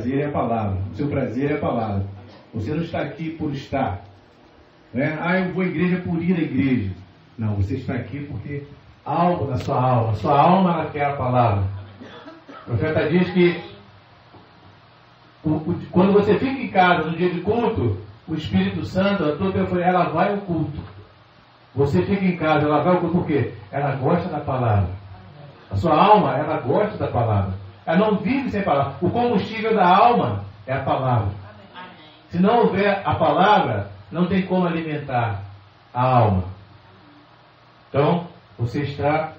prazer é a palavra. O seu prazer é a palavra. Você não está aqui por estar. Né? Eu vou à igreja por ir à igreja. Não, você está aqui porque algo na sua alma. Sua alma ela quer a palavra. O profeta diz que quando você fica em casa no dia de culto, o Espírito Santo, a tua pessoa, ela vai ao culto. Você fica em casa, ela vai ao culto por quê? Ela gosta da palavra. A sua alma, ela gosta da palavra. Ela não vive sem palavra. O combustível da alma é a palavra. Se não houver a palavra, não tem como alimentar a alma. Então, você está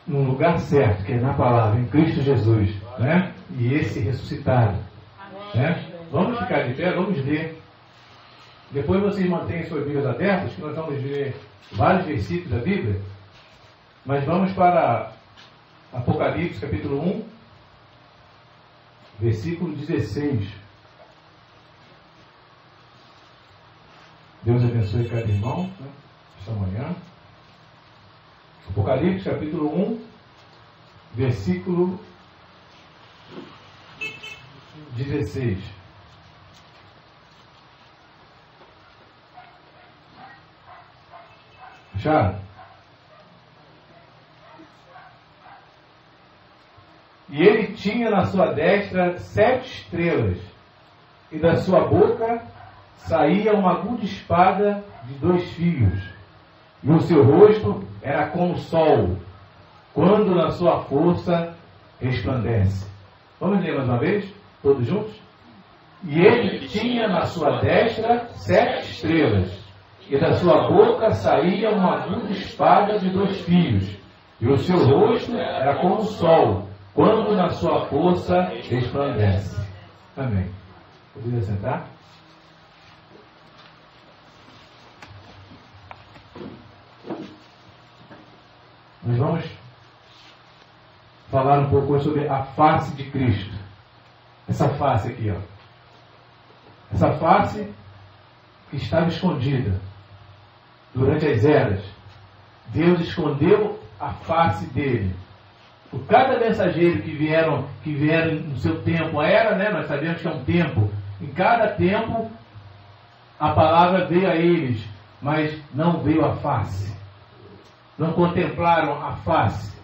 no lugar certo, que é na palavra, em Cristo Jesus, né? E esse ressuscitado, né? Vamos ficar de pé, vamos ler. Depois vocês mantêm suas Bíblias abertas, que nós vamos ler vários versículos da Bíblia. Mas vamos para Apocalipse, capítulo 1, versículo 16. Deus abençoe cada irmão, né, esta manhã. Apocalipse, capítulo 1, versículo 16. Acharam? E ele tinha na sua destra 7 estrelas, e da sua boca saía uma aguda espada de 2 fios, e o seu rosto era como o sol, quando na sua força resplandece. Vamos ler mais uma vez, todos juntos? E ele tinha na sua destra 7 estrelas, e da sua boca saía uma aguda espada de 2 fios, e o seu rosto era como o sol, quando na sua força resplandece. Amém. Poderia sentar? Nós vamos falar um pouco sobre a face de Cristo. Essa face aqui, ó. Essa face que estava escondida durante as eras. Deus escondeu a face dele. Por cada mensageiro que vieram no seu tempo, a era, né? Nós sabemos que é um tempo. Em cada tempo, a palavra veio a eles, mas não veio a face. Não contemplaram a face.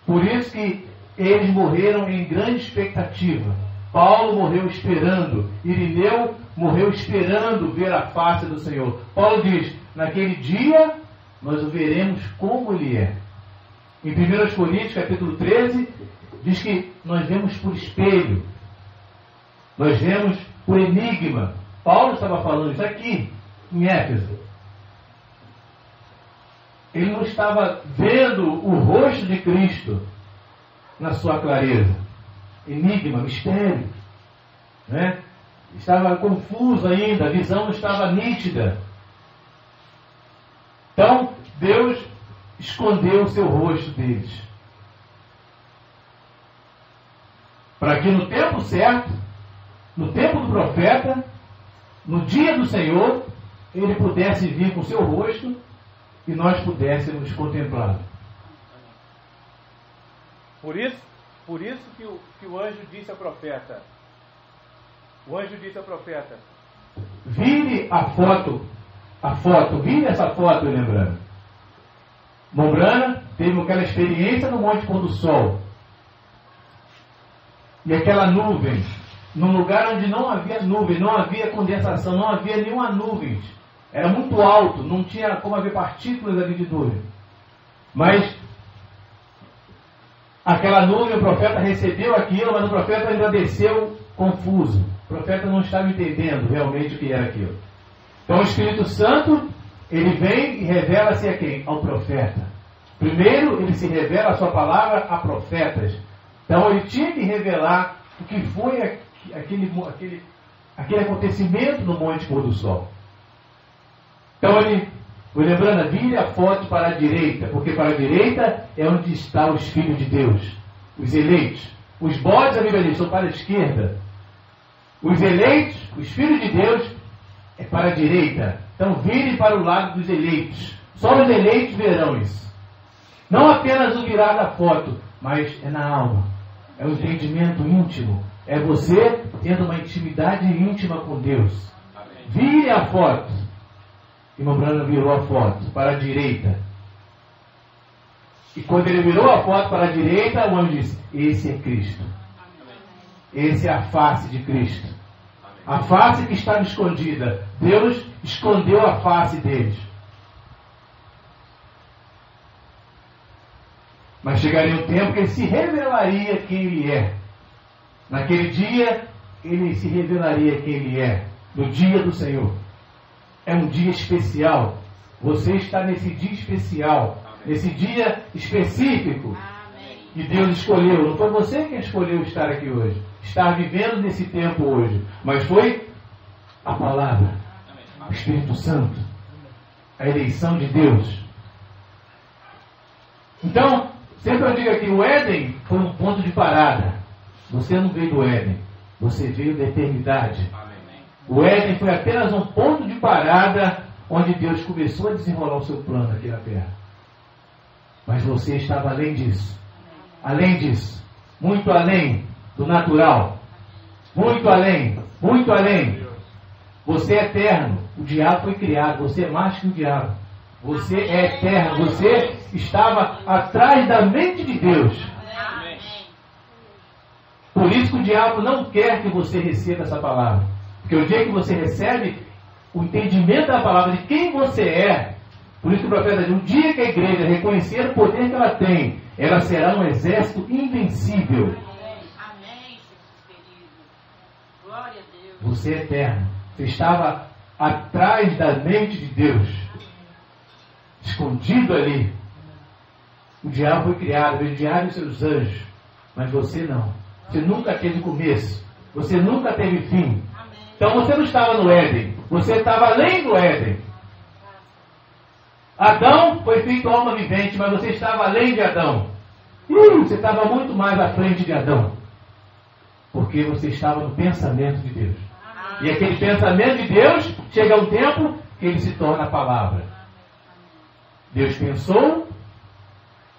Por isso que eles morreram em grande expectativa. Paulo morreu esperando. Irineu morreu esperando ver a face do Senhor. Paulo diz, naquele dia nós o veremos como ele é. Em 1 Coríntios, capítulo 13, diz que nós vemos por espelho. Nós vemos por enigma. Paulo estava falando isso aqui, em Éfeso. Ele não estava vendo o rosto de Cristo na sua clareza. Enigma, mistério. Né? Estava confuso ainda, a visão não estava nítida. Então, Deus escondeu o seu rosto deles. Para que no tempo certo, no tempo do profeta, no dia do Senhor, ele pudesse vir com o seu rosto e nós pudéssemos contemplá-lo. Por isso que o anjo disse ao profeta. O anjo disse ao profeta: vire a foto, vire essa foto, lembrando. Mombrana teve aquela experiência no Monte Pôr do Sol. E aquela nuvem, num lugar onde não havia nuvem, não havia condensação, não havia nenhuma nuvem. Era muito alto, não tinha como haver partículas ali de nuvem. Mas aquela nuvem, o profeta recebeu aquilo, mas o profeta ainda desceu confuso. O profeta não estava entendendo realmente o que era aquilo. Então o Espírito Santo, ele vem e revela-se a quem? Ao profeta. Primeiro, ele se revela a sua palavra a profetas. Então ele tinha que revelar o que foi aquele acontecimento no Monte Pôr do Sol. Então ele, lembrando, vire a foto para a direita, porque para a direita é onde estão os filhos de Deus, os eleitos. Os bodes, a Bíblia diz, são para a esquerda. Os eleitos, os filhos de Deus, é para a direita. Então vire para o lado dos eleitos. Só os eleitos verão isso. Não apenas o virar da foto, mas é na alma. É o entendimento íntimo. É você tendo uma intimidade íntima com Deus. Vire a foto. Irmão Branham virou a foto para a direita. E quando ele virou a foto para a direita, o anjo disse: esse é Cristo. Esse é a face de Cristo. A face que estava escondida. Deus escondeu a face deles. Mas chegaria um tempo que ele se revelaria quem ele é. Naquele dia, ele se revelaria quem ele é. No dia do Senhor. É um dia especial. Você está nesse dia especial. Nesse dia específico. Que Deus escolheu. Não foi você quem escolheu estar aqui hoje. Estar vivendo nesse tempo hoje. Mas foi a palavra. O Espírito Santo. A eleição de Deus. Então, sempre eu digo aqui, o Éden foi um ponto de parada. Você não veio do Éden. Você veio da eternidade. O Éden foi apenas um ponto de parada onde Deus começou a desenrolar o seu plano aqui na Terra. Mas você estava além disso. Além disso. Muito além do natural. Muito além. Muito além. Você é eterno. O diabo foi criado. Você é mais que o diabo. Você é eterno. Você estava atrás da mente de Deus. Por isso que o diabo não quer que você receba essa palavra. Porque o dia que você recebe o entendimento da palavra de quem você é, por isso que o profeta diz, o dia que a igreja reconhecer o poder que ela tem, ela será um exército invencível. Amém, Jesus querido. Glória a Deus. Você é eterno. Você estava atrás da mente de Deus. Escondido ali. O diabo foi criado, o diabo e seus anjos. Mas você não. Você nunca teve começo. Você nunca teve fim. Então você não estava no Éden. Você estava além do Éden. Adão foi feito alma vivente, mas você estava além de Adão. Você estava muito mais à frente de Adão. Porque você estava no pensamento de Deus. E aquele pensamento de Deus, chega um tempo que ele se torna a palavra. Deus pensou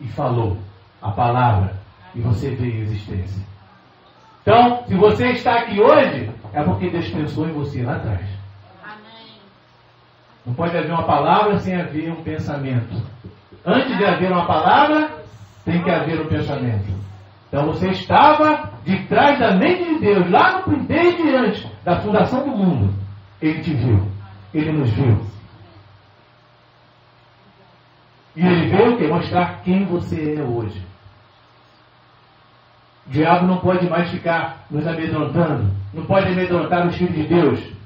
e falou a palavra. E você veio à existência. Então, se você está aqui hoje, é porque Deus pensou em você lá atrás. Não pode haver uma palavra sem haver um pensamento. Antes de haver uma palavra, tem que haver um pensamento. Então você estava de trás da mente de Deus, lá no desde antes da fundação do mundo. Ele te viu. Ele nos viu. E ele veio o quê? Mostrar quem você é hoje. O diabo não pode mais ficar nos amedrontando. Não pode amedrontar os filhos de Deus.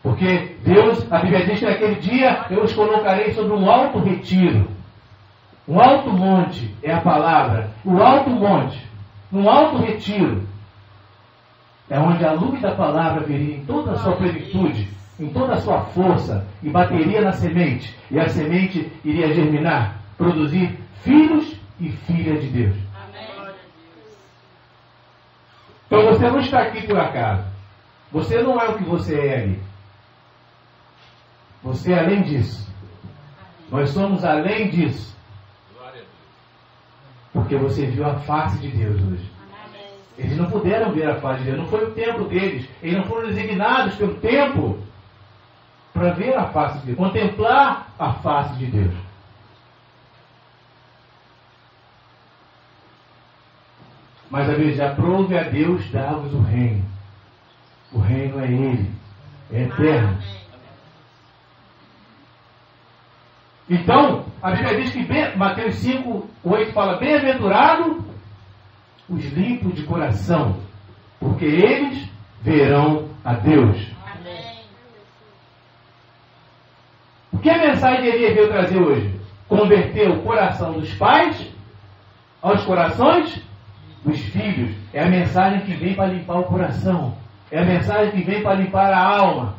Porque Deus, a Bíblia diz que naquele dia eu os colocarei sobre um alto retiro. Um alto monte é a palavra. O alto monte. Um alto retiro. É onde a luz da palavra viria em toda a sua plenitude, em toda a sua força, e bateria na semente. E a semente iria germinar, produzir filhos e filhas de Deus. Então você não está aqui por acaso. Você não é o que você é ali. Você é além disso. Nós somos além disso. Porque você viu a face de Deus hoje. Eles não puderam ver a face de Deus. Não foi o tempo deles. Eles não foram designados pelo tempo para ver a face de Deus. Contemplar a face de Deus. Mas a Bíblia diz, aprove a Deus dar-vos o reino. O reino é Ele. É eterno. Então, a Bíblia diz que Mateus 5, 8 fala, bem-aventurado os limpos de coração, porque eles verão a Deus. O que a mensagem de Elias veio trazer hoje? Converter o coração dos pais aos corações dos filhos. É a mensagem que vem para limpar o coração. É a mensagem que vem para limpar a alma.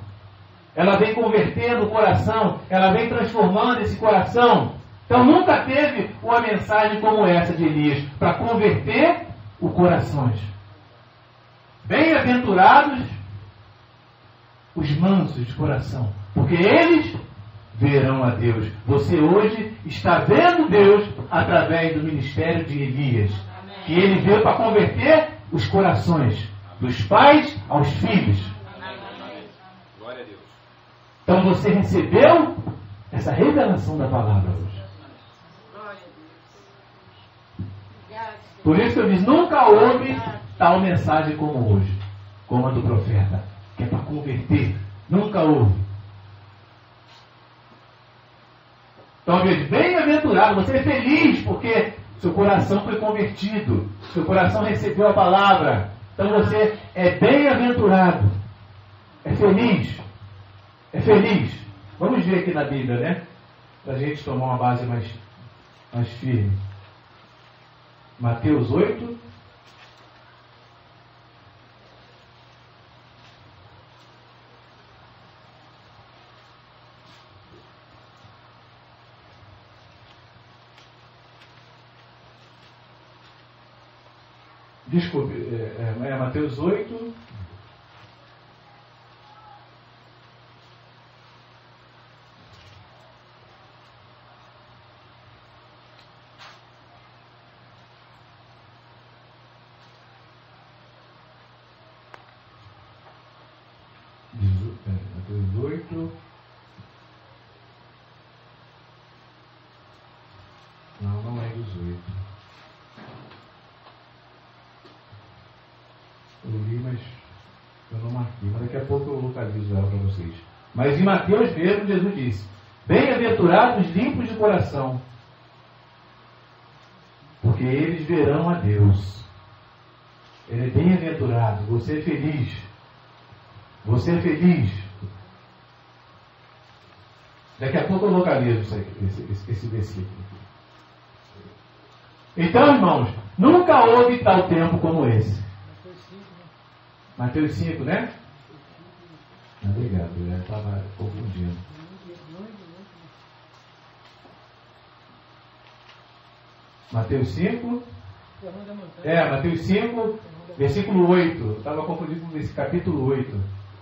Ela vem convertendo o coração. Ela vem transformando esse coração. Então nunca teve uma mensagem como essa de Elias para converter os corações. Bem-aventurados os mansos de coração, porque eles verão a Deus. Você hoje está vendo Deus através do ministério de Elias. Que ele veio para converter os corações. Dos pais aos filhos. Glória a Deus. Então você recebeu essa revelação da palavra hoje. Por isso que eu disse, nunca houve tal mensagem como hoje, como a do profeta, que é para converter. Nunca houve. Então, bem-aventurado, você é feliz porque seu coração foi convertido, seu coração recebeu a palavra. Então você é bem-aventurado, é feliz, é feliz. Vamos ver aqui na Bíblia, né? Para a gente tomar uma base mais firme. Mateus 8. Desculpe, é Mateus 8. Mateus 8. Não é 18. Eu li, mas eu não marquei. Mas daqui a pouco eu localizo ela para vocês. Mas em Mateus mesmo, Jesus disse: bem-aventurados os limpos de coração, porque eles verão a Deus. Ele é bem-aventurado. Você é feliz. Você é feliz. Daqui a pouco eu localizo esse versículo. Então, irmãos, nunca houve tal tempo como esse. Mateus 5, né? Obrigado, eu estava confundindo. Mateus 5. Mateus 5, versículo 8. Estava confundido com esse capítulo 8.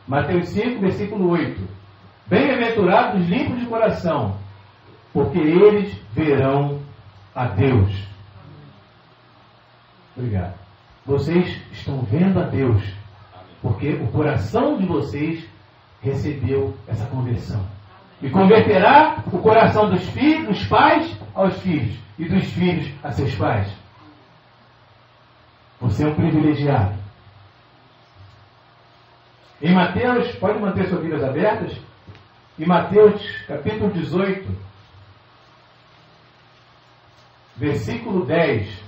Mateus 5, versículo 8. Bem-aventurados os limpos de coração, porque eles verão a Deus. Obrigado. Vocês estão vendo a Deus, porque o coração de vocês recebeu essa conversão. E converterá o coração dos filhos, dos pais aos filhos, e dos filhos a seus pais. Você é um privilegiado. Em Mateus, pode manter suas Bíblias abertas? Em Mateus, capítulo 18, versículo 10,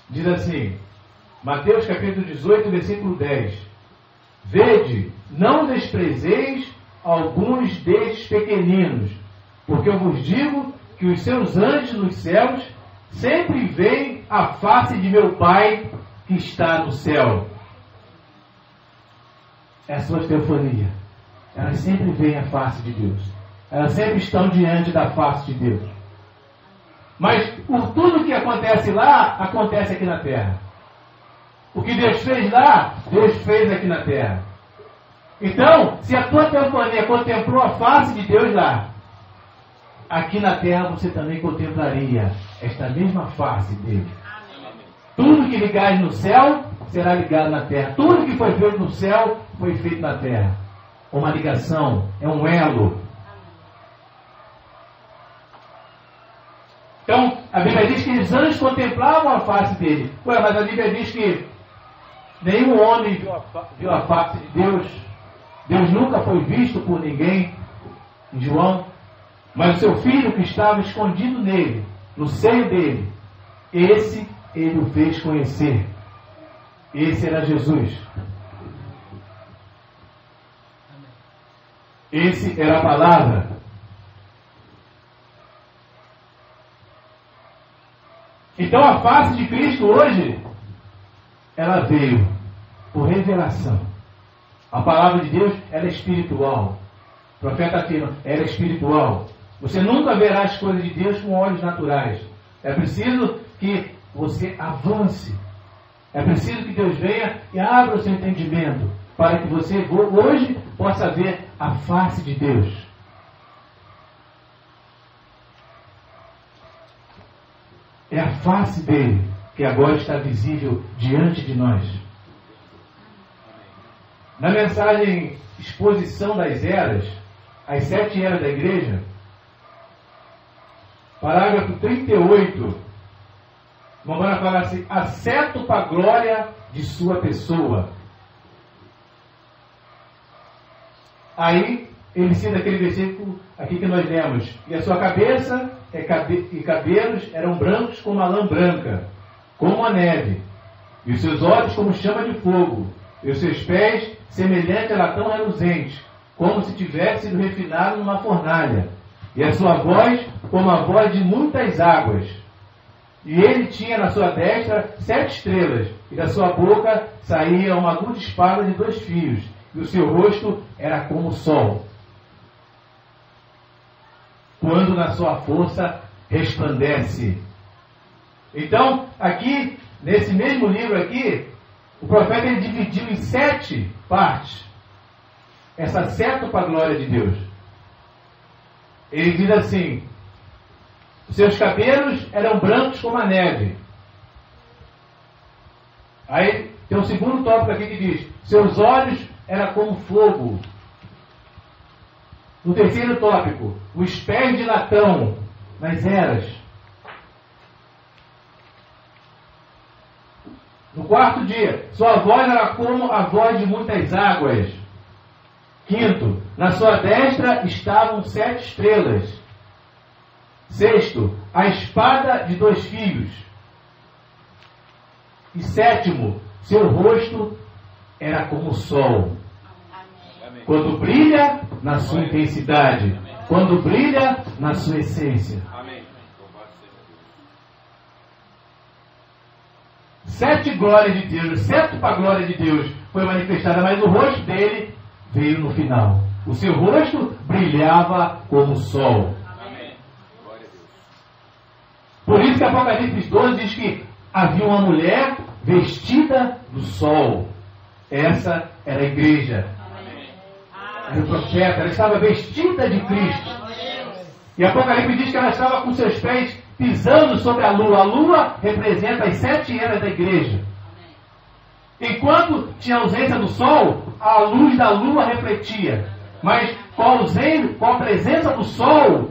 diz assim, Mateus capítulo 18, versículo 10, vede, não desprezeis alguns destes pequeninos, porque eu vos digo que os seus anjos nos céus sempre veem a face de meu Pai que está no céu. É a sua teofania. Elas sempre veem a face de Deus. Elas sempre estão diante da face de Deus. Mas por tudo que acontece lá, acontece aqui na terra. O que Deus fez lá, Deus fez aqui na terra. Então, se a tua teofania contemplou a face de Deus lá, aqui na terra você também contemplaria esta mesma face dele. Tudo que ligares no céu será ligado na terra. Tudo que foi feito no céu foi feito na terra. Uma ligação, é um elo. Então, a Bíblia diz que os anjos contemplavam a face dele. Ué, mas a Bíblia diz que nenhum homem viu a face de Deus. Deus nunca foi visto por ninguém, em João. Mas o seu filho que estava escondido nele, no seio dele, esse ele o fez conhecer. Esse era Jesus. Esse era a palavra. Então a face de Cristo hoje, ela veio por revelação. A palavra de Deus, ela é espiritual. O profeta afirma, ela é espiritual. Você nunca verá as coisas de Deus com olhos naturais. É preciso que você avance. É preciso que Deus venha e abra o seu entendimento para que você hoje possa ver a face de Deus. É a face dele. que agora está visível diante de nós. Na mensagem Exposição das Eras, as 7 eras da igreja, parágrafo 38, vamos falar assim: aceto para a glória de sua pessoa. Aí ele cita aquele versículo aqui que nós lemos: e a sua cabeça e cabelos eram brancos como a lã branca, como a neve, e os seus olhos como chama de fogo, e os seus pés semelhante a latão reluzente, como se tivesse sido refinado numa fornalha, e a sua voz como a voz de muitas águas. E ele tinha na sua destra 7 estrelas, e da sua boca saía uma aguda espada de 2 fios, e o seu rosto era como o sol, quando na sua força resplandece. Então, aqui, nesse mesmo livro aqui, o profeta ele dividiu em 7 partes essa seta para a glória de Deus. Ele diz assim: seus cabelos eram brancos como a neve. Aí tem um segundo tópico aqui que diz: seus olhos eram como fogo. No terceiro tópico, os pés de latão nas eras. No quarto dia, sua voz era como a voz de muitas águas. Quinto, na sua destra estavam 7 estrelas. Sexto, a espada de 2 fios. E sétimo, seu rosto era como o sol, quando brilha na sua intensidade, quando brilha na sua essência. Amém. 7 glórias de Deus, 7 para a glória de Deus foi manifestada, mas o rosto dele veio no final. O seu rosto brilhava como o sol. Amém. Glória a Deus. Por isso que Apocalipse 12 diz que havia uma mulher vestida do sol. Essa era a igreja. Era o profeta, ela estava vestida de Cristo. E Apocalipse diz que ela estava com seus pés pisando sobre a lua. A lua representa as 7 eras da igreja. Enquanto tinha ausência do sol, a luz da lua refletia. Mas com a presença do sol,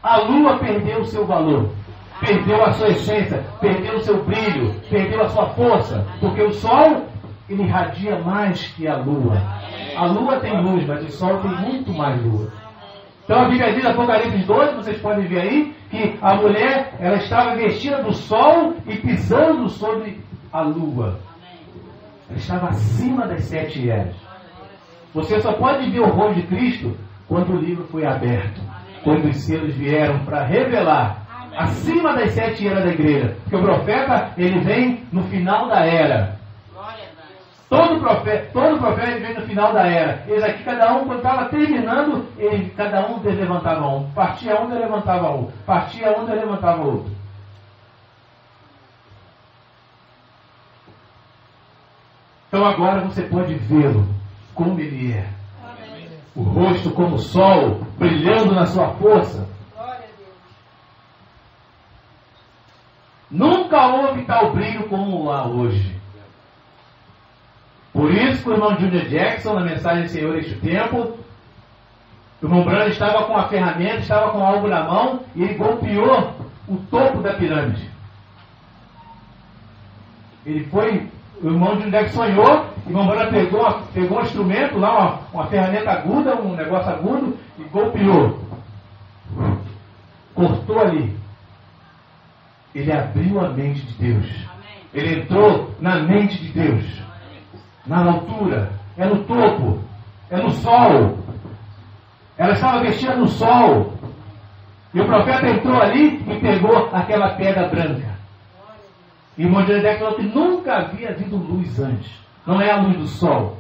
a lua perdeu o seu valor, perdeu a sua essência, perdeu o seu brilho, perdeu a sua força. Porque o sol, ele irradia mais que a lua. A lua tem luz, mas o sol tem muito mais luz. Então a Bíblia diz, Apocalipse 12, vocês podem ver aí, que a mulher, ela estava vestida do sol e pisando sobre a lua. Ela estava acima das 7 eras. Você só pode ver o rosto de Cristo quando o livro foi aberto, quando os selos vieram para revelar acima das 7 eras da igreja. Porque o profeta, ele vem no final da era. Todo profeta vem no final da era. Eles aqui, cada um, quando estava terminando, cada um levantava um. Partia um, levantava um. Partia um, levantava outro. Então agora você pode vê-lo como ele é. O rosto como o sol, brilhando na sua força. Nunca houve tal brilho como há hoje. Por isso que o irmão Junior Jackson, na mensagem Senhor Este Tempo, o irmão Branham estava com a ferramenta, estava com algo na mão, e ele golpeou o topo da pirâmide. O irmão Junior Jackson sonhou, o irmão Branham pegou um instrumento lá, uma ferramenta aguda, um negócio agudo, e golpeou. Cortou ali. Ele abriu a mente de Deus. Ele entrou na mente de Deus. Na altura, é no topo, é no sol. Ela estava vestida no sol. E o profeta entrou ali e pegou aquela pedra branca. E o Monte falou que nunca havia havido luz antes. Não é a luz do sol,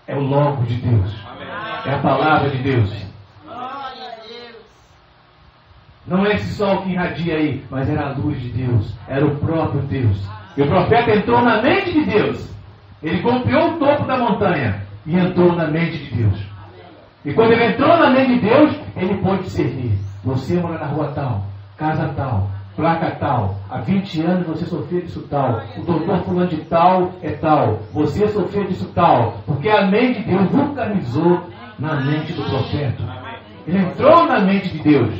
é o Logo de Deus. É a palavra de Deus. Não é esse sol que irradia aí, mas era a luz de Deus, era o próprio Deus. E o profeta entrou na mente de Deus. Ele golpeou o topo da montanha e entrou na mente de Deus. E quando ele entrou na mente de Deus, ele pôde discernir. Você mora na rua tal, casa tal, placa tal. Há 20 anos você sofreu disso tal. O doutor fulano de tal é tal. Você sofreu disso tal. Porque a mente de Deus vulcanizou na mente do profeta. Ele entrou na mente de Deus.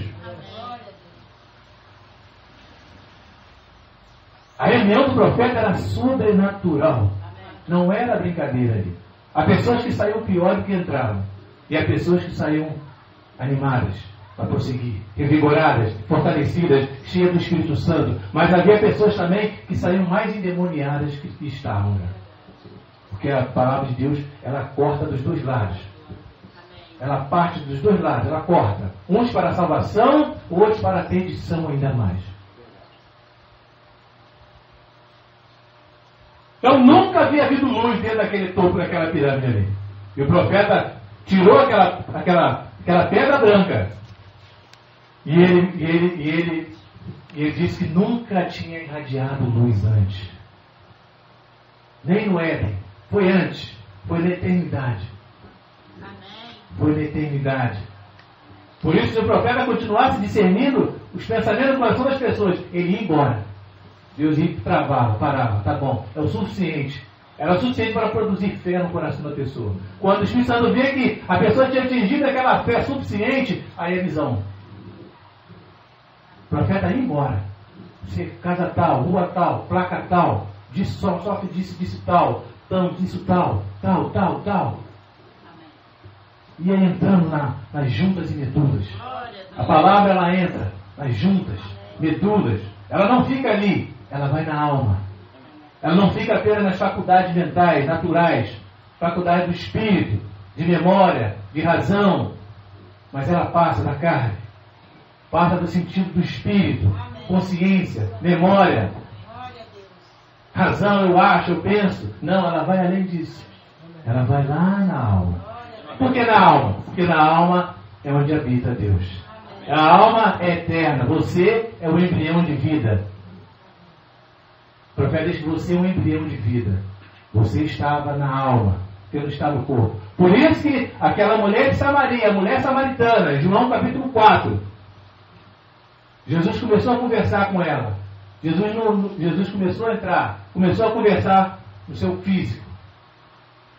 A reunião do profeta era sobrenatural. Não era brincadeira ali. Há pessoas que saíam pior do que entraram. E há pessoas que saíam animadas para prosseguir, revigoradas, fortalecidas, cheias do Espírito Santo. Mas havia pessoas também que saíam mais endemoniadas que estavam. Né? Porque a palavra de Deus, ela corta dos dois lados. Ela parte dos dois lados, ela corta. Uns para a salvação, outros para a perdição ainda mais. Então nunca havia havido luz dentro daquele topo daquela pirâmide ali. E o profeta tirou aquela pedra branca. E ele disse que nunca tinha irradiado luz antes. Nem no Éden. Foi antes. Foi na eternidade. Foi na eternidade. Por isso, se o profeta continuasse discernindo os pensamentos do coração das pessoas, ele ia embora. Deus ia travava, parava, tá bom, é o suficiente. Era o suficiente para produzir fé no coração da pessoa. Quando o Espírito Santo vê que a pessoa tinha atingido aquela fé suficiente, aí a visão. O profeta ia embora. Você, casa tal, rua tal, placa tal, sofre disso tal, disso tal. Ia entrando nas juntas e medulas. A palavra, ela entra nas juntas, medulas. Ela não fica ali, ela vai na alma. Ela não fica apenas nas faculdades mentais, naturais, faculdades do espírito, de memória, de razão, mas ela passa da carne, passa do sentido do espírito, consciência, memória, razão, eu acho, eu penso. Não, ela vai além disso. Ela vai lá na alma. Por que na alma? Porque na alma é onde habita Deus. A alma é eterna. Você é o embrião de vida. O profeta diz que você é um embrião de vida. Você estava na alma, você não está no corpo. Por isso que aquela mulher de Samaria, a mulher samaritana, João capítulo 4, Jesus começou a conversar com ela. Jesus começou a entrar, começou a conversar no seu físico.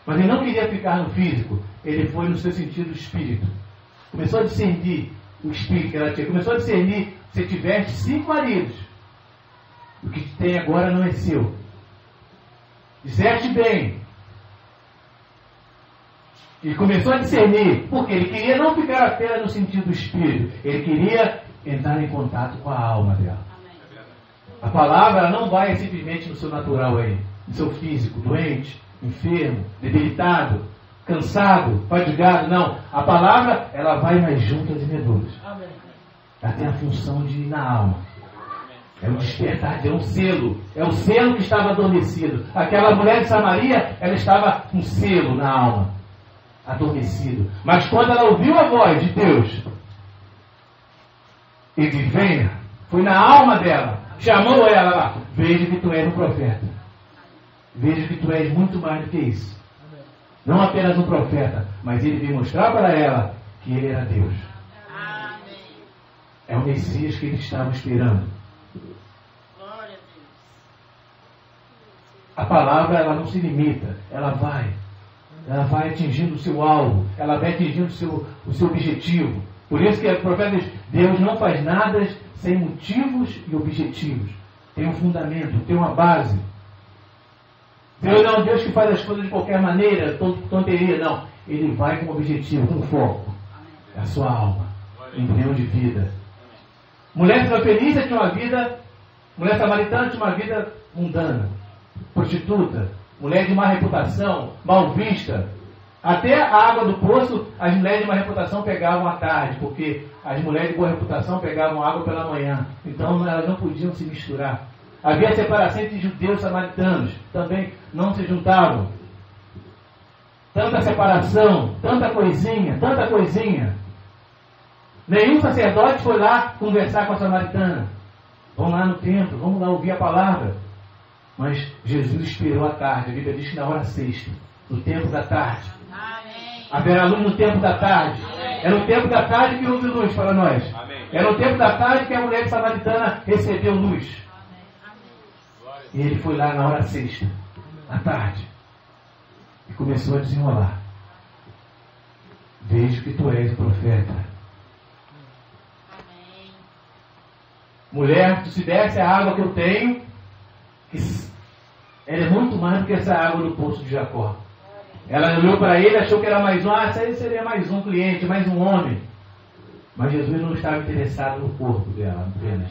Mas ele não queria ficar no físico, ele foi no seu sentido espírito. Começou a discernir o espírito que ela tinha. Começou a discernir, se tivesse 5 maridos, o que tem agora não é seu. Disseste bem. E começou a discernir, porque ele queria não ficar apenas no sentido do espírito, ele queria entrar em contato com a alma dela. A palavra ela não vai simplesmente no seu natural aí, no seu físico, doente, enfermo, debilitado, cansado, fadigado. Não. A palavra ela vai nas juntas e medulas. Ela tem a função de ir na alma. É o despertar, é um selo. É o selo que estava adormecido. Aquela mulher de Samaria, ela estava com um selo na alma, adormecido. Mas quando ela ouviu a voz de Deus, ele venha, foi na alma dela, chamou ela lá. Veja que tu és um profeta. Veja que tu és muito mais do que isso. Não apenas um profeta, mas ele veio mostrar para ela que ele era Deus. É o Messias que ele estava esperando. A palavra ela não se limita, ela vai atingindo o seu alvo, ela vai atingindo o seu objetivo. Por isso que o profeta diz, Deus não faz nada sem motivos e objetivos. Tem um fundamento, tem uma base. Deus não é um Deus que faz as coisas de qualquer maneira, tonteria, não. Ele vai com um objetivo, com um foco. É a sua alma, embrião de vida. Mulher Fenícia tinha uma vida, mulher samaritana tinha uma vida mundana, prostituta, mulher de má reputação, mal vista. Até a água do poço, as mulheres de má reputação pegavam à tarde, porque as mulheres de boa reputação pegavam água pela manhã. Então elas não podiam se misturar. Havia separação entre judeus e samaritanos, também não se juntavam. Tanta separação, tanta coisinha. Nenhum sacerdote foi lá conversar com a samaritana. Vamos lá no templo, vamos lá ouvir a palavra. Mas Jesus esperou a tarde. A Bíblia diz que na hora sexta, no tempo da tarde. Amém. Haverá luz no tempo da tarde. É no tempo da tarde que houve luz para nós. Amém. Era o tempo da tarde que a mulher samaritana recebeu luz. E ele foi lá na hora sexta, à tarde, e começou a desenrolar. Vejo que tu és o profeta. Amém. Mulher, tu se desse a água que eu tenho, ela é muito mais do que essa água do poço de Jacó. Ela olhou para ele, achou que era mais um, isso aí seria mais um cliente, mais um homem. Mas Jesus não estava interessado no corpo dela apenas.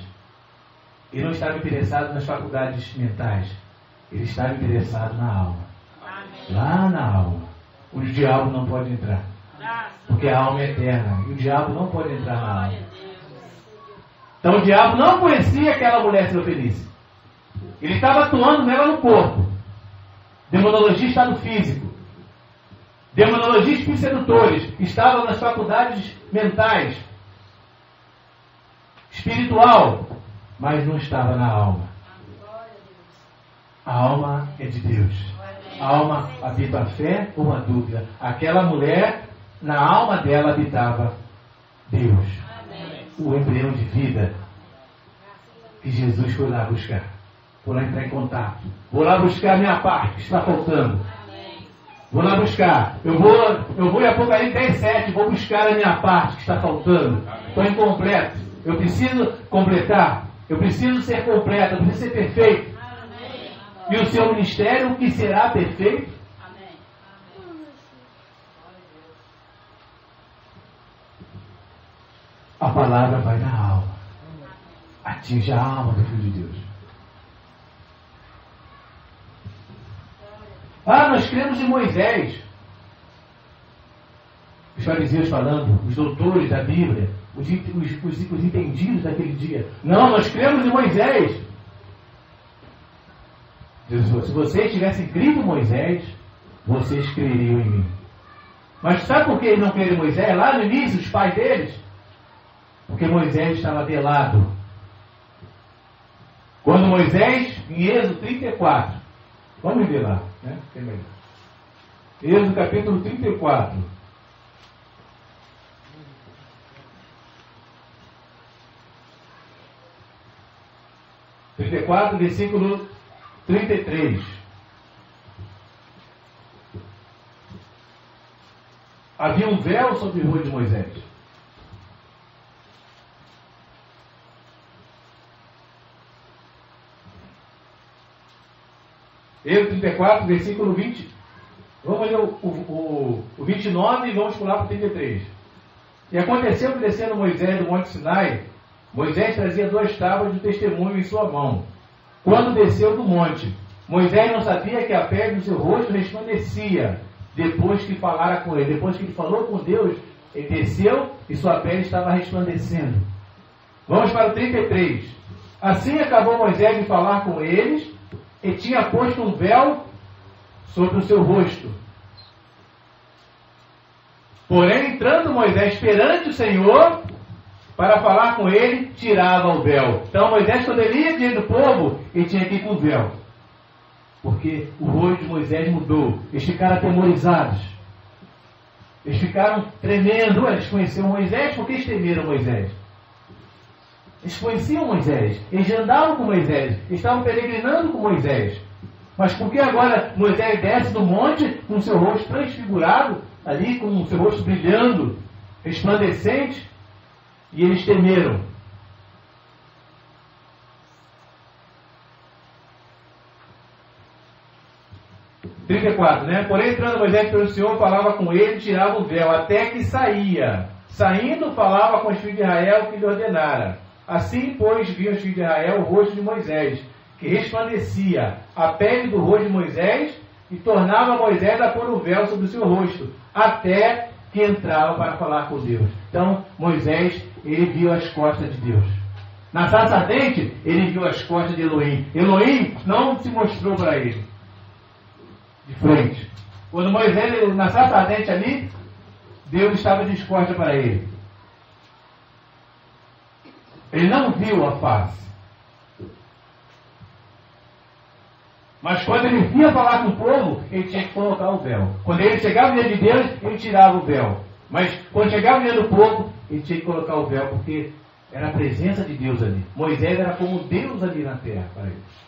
Ele não estava interessado nas faculdades mentais. Ele estava interessado na alma. Amém. Lá na alma. O diabo não pode entrar. Porque a alma é eterna. E o diabo não pode entrar na alma. Glória a Deus. Então o diabo não conhecia aquela mulher Sirofenícia. Ele estava atuando nela no corpo. Demonologia está no físico. Demonologistas e sedutores estavam nas faculdades mentais, espiritual, mas não estava na alma. A alma é de Deus. A alma habita a fé ou a dúvida. Aquela mulher, na alma dela habitava Deus. O embrião de vida que Jesus foi lá buscar. Vou lá entrar em contato. Vou lá buscar a minha parte que está faltando. Vou lá buscar. Eu vou em Apocalipse 10:7. Vou buscar a minha parte que está faltando. Estou incompleto. Eu preciso completar. Eu preciso ser completo. Eu preciso ser perfeito. Amém. E o seu ministério, que será perfeito? Amém. A palavra vai na alma. Atinge a alma do Filho de Deus. Nós cremos em Moisés. Os fariseus falando, os doutores da Bíblia, os entendidos daquele dia. Não, nós cremos em Moisés. Jesus, se vocês tivessem crido em Moisés, vocês creriam em mim. Mas sabe por que eles não creram em Moisés? Lá no início, os pais deles. Porque Moisés estava velado. Quando Moisés, em Êxodo 34, vamos ver lá, né? Êxodo capítulo 34. Versículo 33. Havia um véu sobre o rosto de Moisés. Êxodo 34, versículo 20. Vamos ler o 29 e vamos pular para o 33. E aconteceu que, descendo Moisés do Monte Sinai, Moisés trazia 2 tábuas de testemunho em sua mão. Quando desceu do monte, Moisés não sabia que a pele do seu rosto resplandecia depois que falara com ele. Depois que ele falou com Deus, ele desceu e sua pele estava resplandecendo. Vamos para o 33. Assim acabou Moisés de falar com eles e tinha posto um véu sobre o seu rosto. Porém, entrando Moisés perante o Senhor para falar com ele, tirava o véu. Então Moisés, quando ele ia diante do povo, ele tinha que ir com o véu. Porque o rosto de Moisés mudou. Eles ficaram atemorizados. Eles ficaram tremendo. Eles conheciam Moisés, por que eles temeram Moisés? Eles conheciam Moisés. Eles andavam com Moisés. Eles estavam peregrinando com Moisés. Mas por que agora Moisés desce do monte com seu rosto transfigurado, ali com o seu rosto brilhando, resplandecente, e eles temeram? né? Porém, entrando Moisés pelo Senhor, falava com ele, tirava o véu, até que saía. Saindo, falava com os filhos de Israel que lhe ordenara. Assim, pois, viam os filhos de Israel o rosto de Moisés, que resplandecia a pele do rosto de Moisés, e tornava Moisés a pôr o véu sobre o seu rosto, até que entrava para falar com Deus. Então, Moisés, ele viu as costas de Deus. Na sarça ardente, ele viu as costas de Elohim. Elohim não se mostrou para ele de frente. Quando Moisés, na sarça ardente ali, Deus estava de costas para ele. Ele não viu a face. Mas quando ele vinha falar com o povo, ele tinha que colocar o véu. Quando ele chegava diante de Deus, ele tirava o véu. Mas quando chegava diante do povo, ele tinha que colocar o véu, porque Era a presença de Deus ali. Moisés era como Deus ali na terra para eles.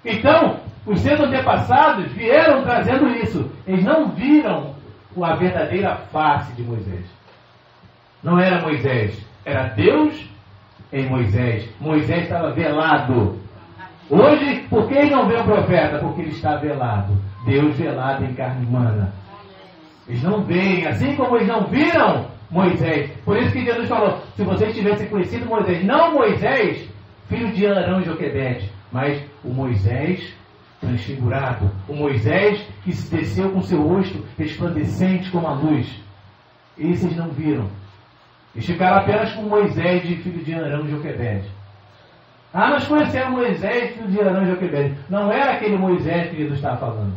Então, os seus antepassados vieram trazendo isso. Eles não viram a verdadeira face de Moisés. Não era Moisés, era Deus em Moisés. Moisés estava velado. Hoje, por que não vê o profeta? Porque ele está velado. Deus velado em carne humana. Eles não veem, assim como eles não viram Moisés. Por isso que Jesus falou, se vocês tivessem conhecido Moisés, não Moisés, filho de Arão e Joquebede, mas o Moisés transfigurado, o Moisés que se desceu com seu rosto resplandecente como a luz. Esses não viram. Eles ficaram apenas com Moisés, de filho de Arão e Joquebede. Ah, nós conhecemos Moisés, filho de Arão e Joquebede. Não era aquele Moisés que Jesus estava falando.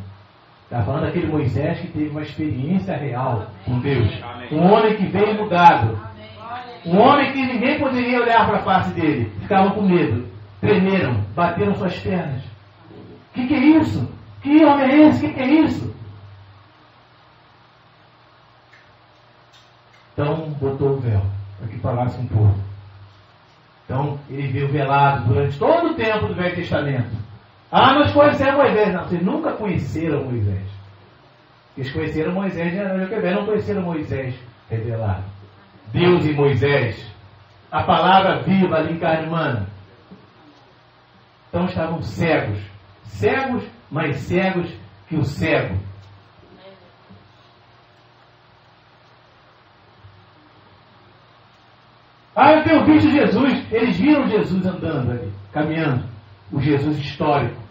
Estava falando daquele Moisés que teve uma experiência real com Deus. Um homem que veio mudado. Um homem que ninguém poderia olhar para a face dele. Ficavam com medo. Tremeram, bateram suas pernas. O que é isso? Que homem é esse? O que é isso? Então botou o véu para que falasse um pouco. Então ele veio velado durante todo o tempo do Velho Testamento. Ah, nós conhecemos Moisés. Não, vocês nunca conheceram Moisés. Eles conheceram Moisés de Arão e Joquebede, não conheceram Moisés revelado. Deus e Moisés. A palavra viva ali em carne humana. Então estavam cegos. Cegos, mais cegos que o cego. Ah, eu tenho visto Jesus. Eles viram Jesus andando ali, caminhando. O Jesus histórico.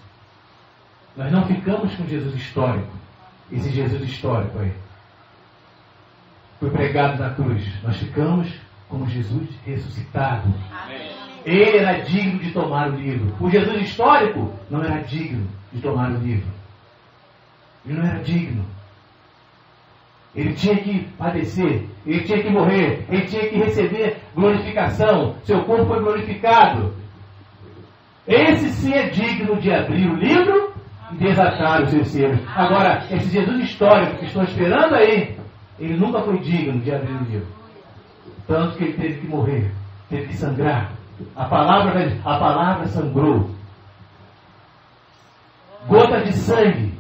Nós não ficamos com Jesus histórico. Esse Jesus histórico aí. Foi pregado na cruz. Nós ficamos como Jesus ressuscitado. Amém. Ele era digno de tomar o livro. O Jesus histórico não era digno de tomar o livro. Ele não era digno. Ele tinha que padecer. Ele tinha que morrer. Ele tinha que receber glorificação. Seu corpo foi glorificado. Esse sim é digno de abrir o livro e desatar os seus selos. Agora, esse Jesus histórico que estão esperando aí, ele nunca foi digno de abrir o livro. Tanto que ele teve que morrer. Teve que sangrar. A palavra sangrou. Gotas de sangue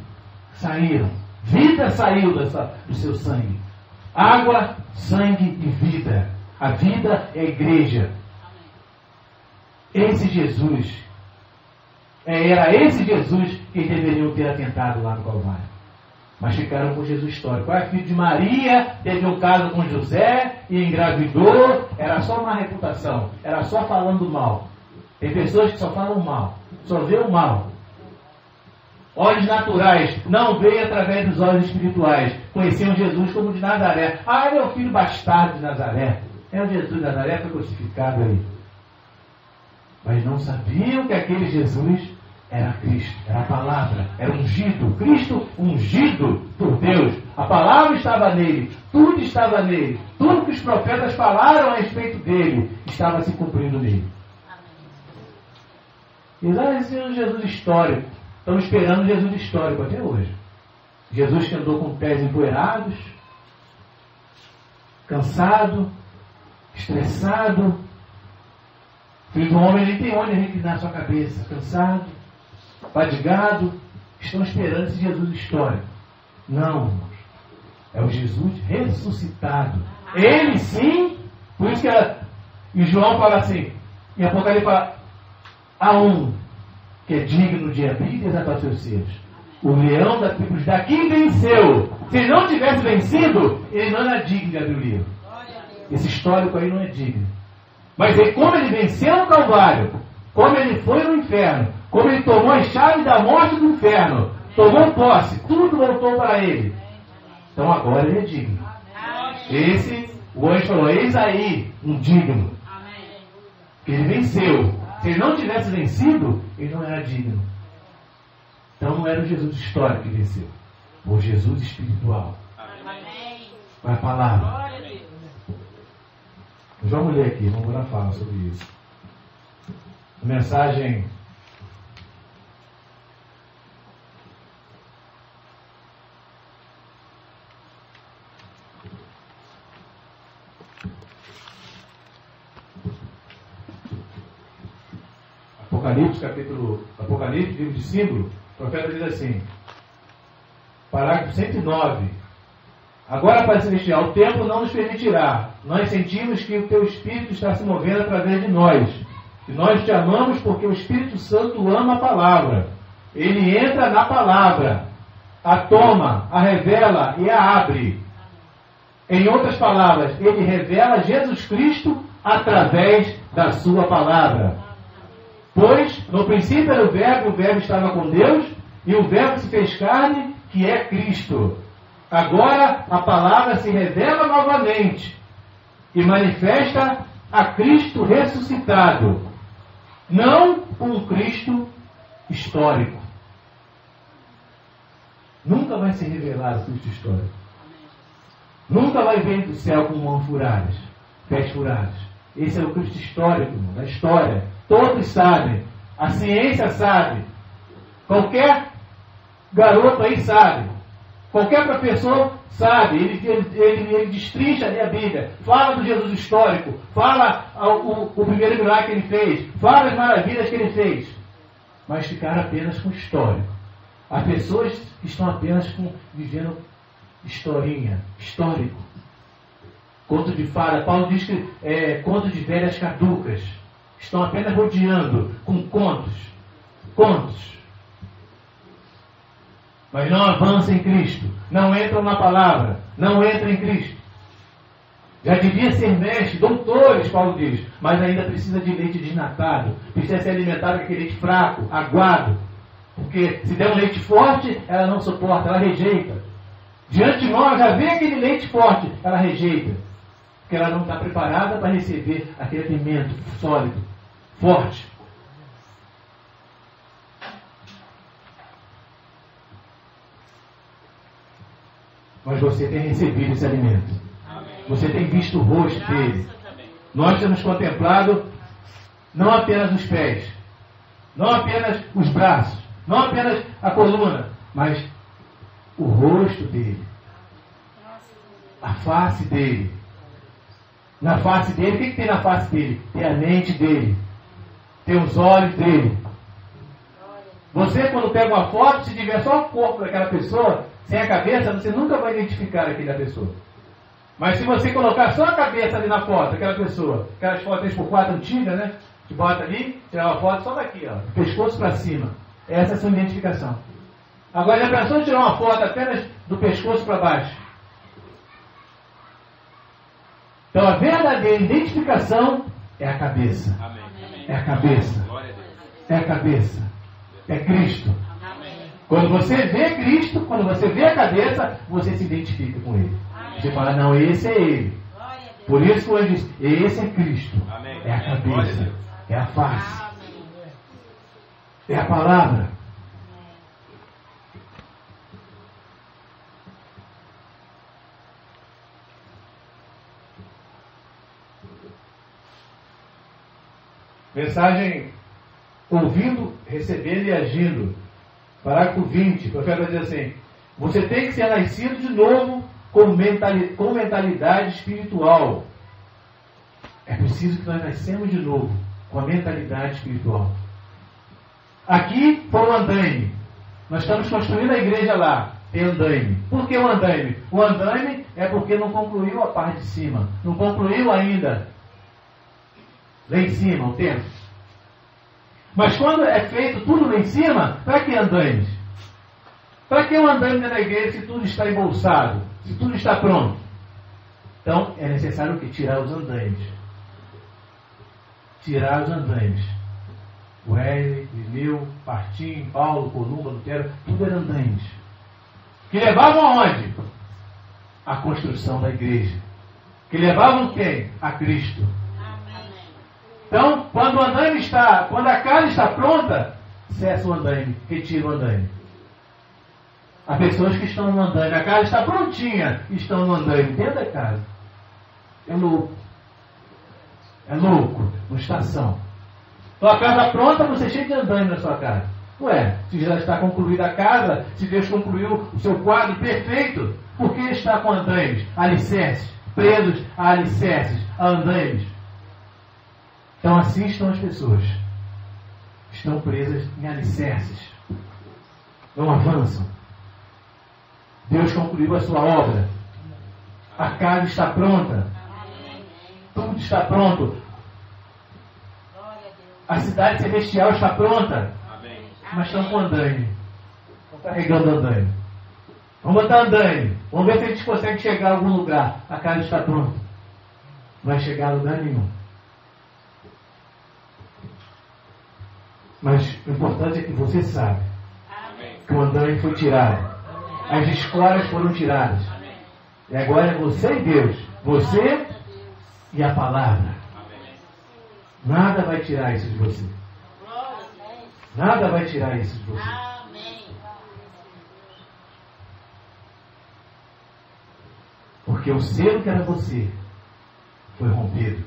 saíram. Vida saiu do seu sangue. Água, sangue e vida. A vida é a igreja. Esse Jesus, era esse Jesus que deveriam ter atentado lá no Calvário. Mas ficaram com Jesus histórico. Ah, filho de Maria, teve um caso com José e engravidou. Era só uma reputação. Era só falando mal. Tem pessoas que só falam mal. Só vê o mal. Olhos naturais. Não veio através dos olhos espirituais. Conheciam Jesus como de Nazaré. Ah, ele é o filho bastardo de Nazaré. É o Jesus de Nazaré, foi crucificado aí. Mas não sabiam que aquele Jesus era Cristo, era a palavra, era ungido. Cristo ungido por Deus. A palavra estava nele, tudo estava nele. Tudo que os profetas falaram a respeito dele estava se cumprindo nele. Eles eram um Jesus histórico. Estão esperando Jesus histórico até hoje. Jesus que andou com pés empoeirados, cansado, estressado. Filho do homem nem tem onde reclinar sua cabeça, cansado, fadigado. Estão esperando esse Jesus histórico. Não, irmãos. É o Jesus ressuscitado. Ele sim, por isso que e João fala assim, em Apocalipse fala, há um que é digno de abrir e desatar seus selos. O leão da tribo de Judá que venceu. Se ele não tivesse vencido, ele não era digno de abrir o livro. Esse histórico aí não é digno. Mas como ele venceu no Calvário, como ele foi no inferno, como ele tomou as chaves da morte do inferno, tomou posse, tudo voltou para ele. Então agora ele é digno. O anjo falou, eis aí um digno. Que ele venceu. Se ele não tivesse vencido, ele não era digno. Então não era o Jesus histórico que venceu. O Jesus espiritual. Foi a palavra. Vamos ler aqui, vamos lá falar sobre isso. A mensagem Apocalipse, livro de símbolo, o profeta diz assim, parágrafo 109. Agora, Pai Celestial, o tempo não nos permitirá. Nós sentimos que o Teu Espírito está se movendo através de nós. E nós te amamos porque o Espírito Santo ama a palavra. Ele entra na palavra, a toma, a revela e a abre. Em outras palavras, ele revela Jesus Cristo através da sua palavra. Pois, no princípio era o Verbo estava com Deus, e o Verbo se fez carne, que é Cristo. Agora a palavra se revela novamente e manifesta a Cristo ressuscitado. Não um Cristo histórico. Nunca vai se revelar o Cristo histórico. Nunca vai vir do céu com mãos furadas, pés furados. Esse é o Cristo histórico, irmão, da história. Todos sabem. A ciência sabe. Qualquer garoto aí sabe. Qualquer professor sabe. Ele destrincha ali a Bíblia. Fala do Jesus histórico. Fala o primeiro milagre que ele fez. Fala as maravilhas que ele fez. Mas ficaram apenas com histórico. Há pessoas que estão apenas vivendo historinha, histórico. Conto de fada. Paulo diz que é conto de velhas caducas. Estão apenas rodeando com contos. Mas não avançam em Cristo. Não entram na palavra. Não entram em Cristo. Já devia ser mestre, doutores, Paulo diz. Mas ainda precisa de leite desnatado. Precisa ser alimentado com aquele leite fraco, aguado. Porque se der um leite forte, ela não suporta, ela rejeita. Diante de nós, já vem aquele leite forte, ela rejeita. Porque ela não está preparada para receber aquele alimento sólido, forte. Mas você tem recebido esse alimento. Você tem visto o rosto dele. Nós temos contemplado não apenas os pés, não apenas os braços, não apenas a coluna, mas o rosto dele, a face dele. Na face dele, o que tem na face dele? Tem a mente dele, tem os olhos dele. Você, quando pega uma foto, se tiver só o corpo daquela pessoa, sem a cabeça, você nunca vai identificar aquela pessoa. Mas se você colocar só a cabeça ali na foto daquela pessoa, aquelas fotos 3x4 antigas, né? Que bota ali, tirar uma foto só daqui, ó, do pescoço para cima. Essa é a sua identificação. Agora, já pensou em tirar uma foto apenas do pescoço para baixo? Então, a verdadeira identificação é a cabeça. Amém. É a cabeça. Glória a Deus. É a cabeça. É Cristo. Quando você vê Cristo, quando você vê a cabeça, você se identifica com Ele. Você fala, não, esse é Ele. Por isso que o anjo diz, esse é Cristo. Amém. É a Glória a cabeça. Deus. É a face. É a palavra. Mensagem ouvindo, recebendo e agindo. Parágrafo 20, o profeta diz assim: você tem que ser nascido de novo com mentalidade espiritual. É preciso que nós nascemos de novo com a mentalidade espiritual. Aqui foi o andaime. Nós estamos construindo a igreja lá. Tem andaime. Por que o andaime? O andaime é porque não concluiu a parte de cima. Não concluiu ainda lá em cima o templo. Mas quando é feito tudo lá em cima, para que andaimes? Para que um andaime na igreja se tudo está embolsado? Se tudo está pronto? Então é necessário o quê? Tirar os andaimes. Tirar os andaimes. Wesley, Irineu, Partim, Paulo, Columba, Lutero, tudo eram andaimes. Que levavam aonde? A construção da igreja. Que levavam quem? A Cristo. Então, quando o andaime está, quando a casa está pronta, cessa o andaime, retira o andaime. Há pessoas que estão no andaime, a casa está prontinha, estão no andaime, dentro da casa. É louco. É louco, uma estação. Então a casa pronta, você cheio de andaime na sua casa. Ué, se já está concluída a casa, se Deus concluiu o seu quadro perfeito, por que está com andaimes, alicerces, presos a alicerces, a andaimes? Então assim estão as pessoas. estão presas em alicerces. Não avançam. Deus concluiu a sua obra. A casa está pronta. Tudo está pronto. A cidade celestial está pronta. Mas estão com andaime. Estão carregando andaime. Vamos botar andaime. Vamos ver se a gente consegue chegar a algum lugar. A casa está pronta. Não vai chegar a lugar nenhum. Mas o importante é que você sabe que o andaime foi tirado. As escolas foram tiradas. E agora é você e Deus. Você e a palavra. Nada vai tirar isso de você. Nada vai tirar isso de você. Porque o selo que era você foi rompido.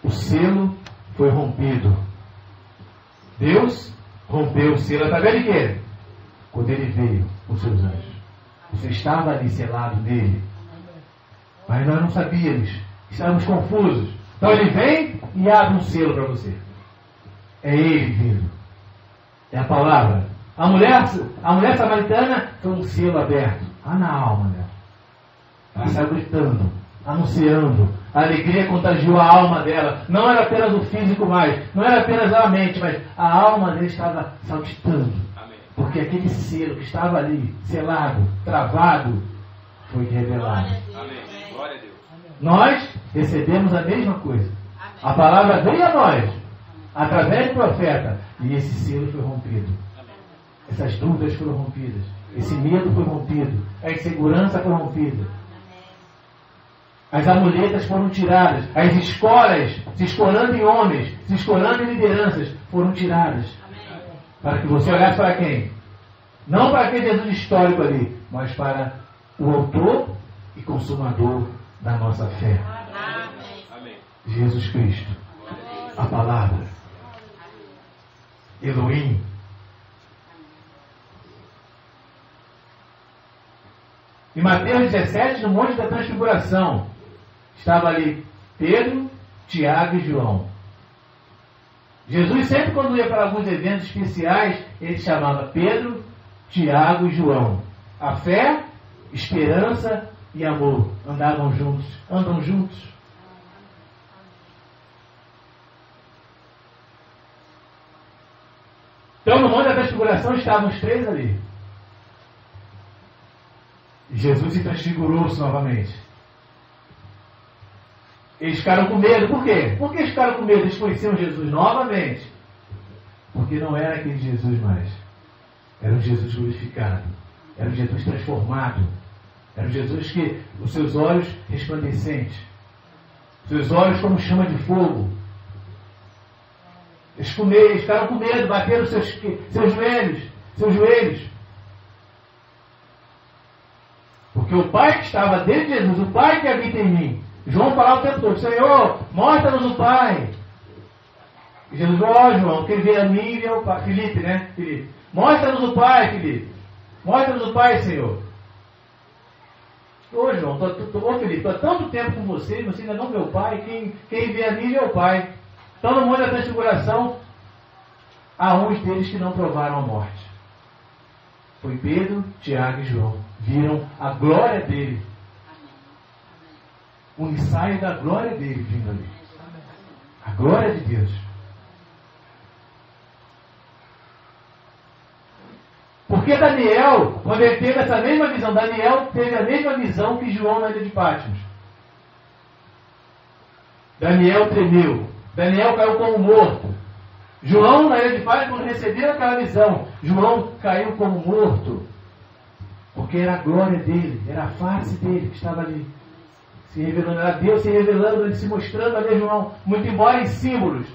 O selo foi rompido. Deus rompeu o selo através de quê? Quando ele veio com seus anjos. Você estava ali selado nele. Mas nós não sabíamos. Estávamos confusos. Então ele vem e abre um selo para você. É ele vindo. É a palavra. A mulher samaritana foi um selo aberto. Na alma dela. Ela saiu gritando, anunciando. A alegria contagiou a alma dela. Não era apenas o físico mais. Não era apenas a mente, mas a alma dele estava saltitando. Porque aquele selo que estava ali, selado, travado, foi revelado. Amém. Glória a Deus. Nós recebemos a mesma coisa. A palavra veio a nós, através do profeta, e esse selo foi rompido. Essas dúvidas foram rompidas. Esse medo foi rompido. A insegurança foi rompida. As amuletas foram tiradas. As escolas, se escolando em homens, se escolando em lideranças, foram tiradas. Para que você olhasse para quem? Não para aquele Jesus histórico ali, mas para o autor e consumador da nossa fé. Amém. Jesus Cristo. A palavra. Elohim. Em Mateus 17, no Monte da Transfiguração, estava ali Pedro, Tiago e João. Jesus sempre quando ia para alguns eventos especiais, ele chamava Pedro, Tiago e João. A fé, esperança e amor andavam juntos, andam juntos. Então no Monte da Transfiguração estavam os três ali. Jesus se transfigurou-se novamente. Eles ficaram com medo. Por quê? Por que eles ficaram com medo? Eles conheciam Jesus novamente. Porque não era aquele Jesus mais. Era um Jesus glorificado. Era um Jesus transformado. Era um Jesus que os seus olhos resplandecentes. Seus olhos como chama de fogo. Eles ficaram com medo. Bateram seus joelhos. Porque o Pai que estava dentro de Jesus, o Pai que habita em mim, João falava o tempo todo, Senhor, mostra-nos o Pai. E Jesus falou, João, quem vê a mim e vê o Pai. Filipe, né? Filipe. Mostra-nos o Pai, Filipe. Mostra-nos o Pai, Senhor. João, Filipe, estou há tanto tempo com você ainda não vê o Pai. Quem vê a mim vê o Pai. Então no Monte da Transfiguração, há uns deles que não provaram a morte. Foi Pedro, Tiago e João. Viram a glória dele. O ensaio da glória dele vindo ali. A glória de Deus. Porque Daniel, quando ele teve essa mesma visão, Daniel teve a mesma visão que João na ilha de Patmos. Daniel tremeu. Daniel caiu como morto. João, na ilha de Patmos, quando recebeu aquela visão, João caiu como morto. Porque era a glória dele, era a face dele que estava ali. Se revelando, era Deus se revelando, ele se mostrando ali a João, muito embora em símbolos.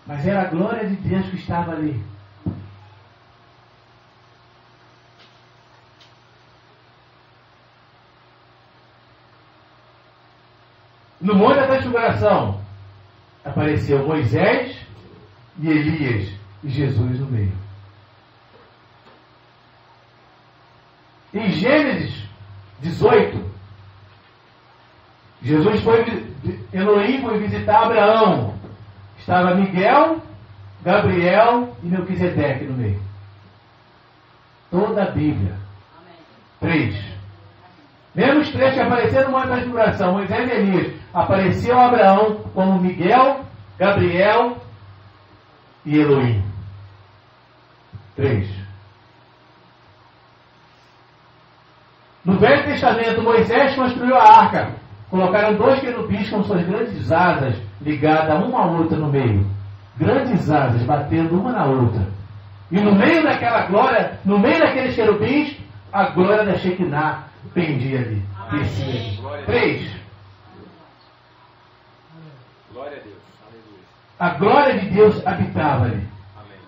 Mas era a glória de Deus que estava ali. No Monte da Transfiguração, apareceu Moisés e Elias e Jesus no meio. Em Gênesis 18, Elohim foi visitar Abraão. Estava Miguel, Gabriel e Melquisedeque no meio. Toda a Bíblia. 3. Mesmo os 3 que apareceram no Monte da Transfiguração, Moisés e Elias, apareceu a Abraão como Miguel, Gabriel e Elohim. 3. No Velho Testamento, Moisés construiu a arca. Colocaram 2 querubins com suas grandes asas ligadas uma à outra no meio. Grandes asas batendo uma na outra. E no meio daquela glória, no meio daqueles querubins, a glória da Shekinah pendia ali. Descia ali. 3. Glória a Deus. Aleluia. A glória de Deus habitava ali. Amém.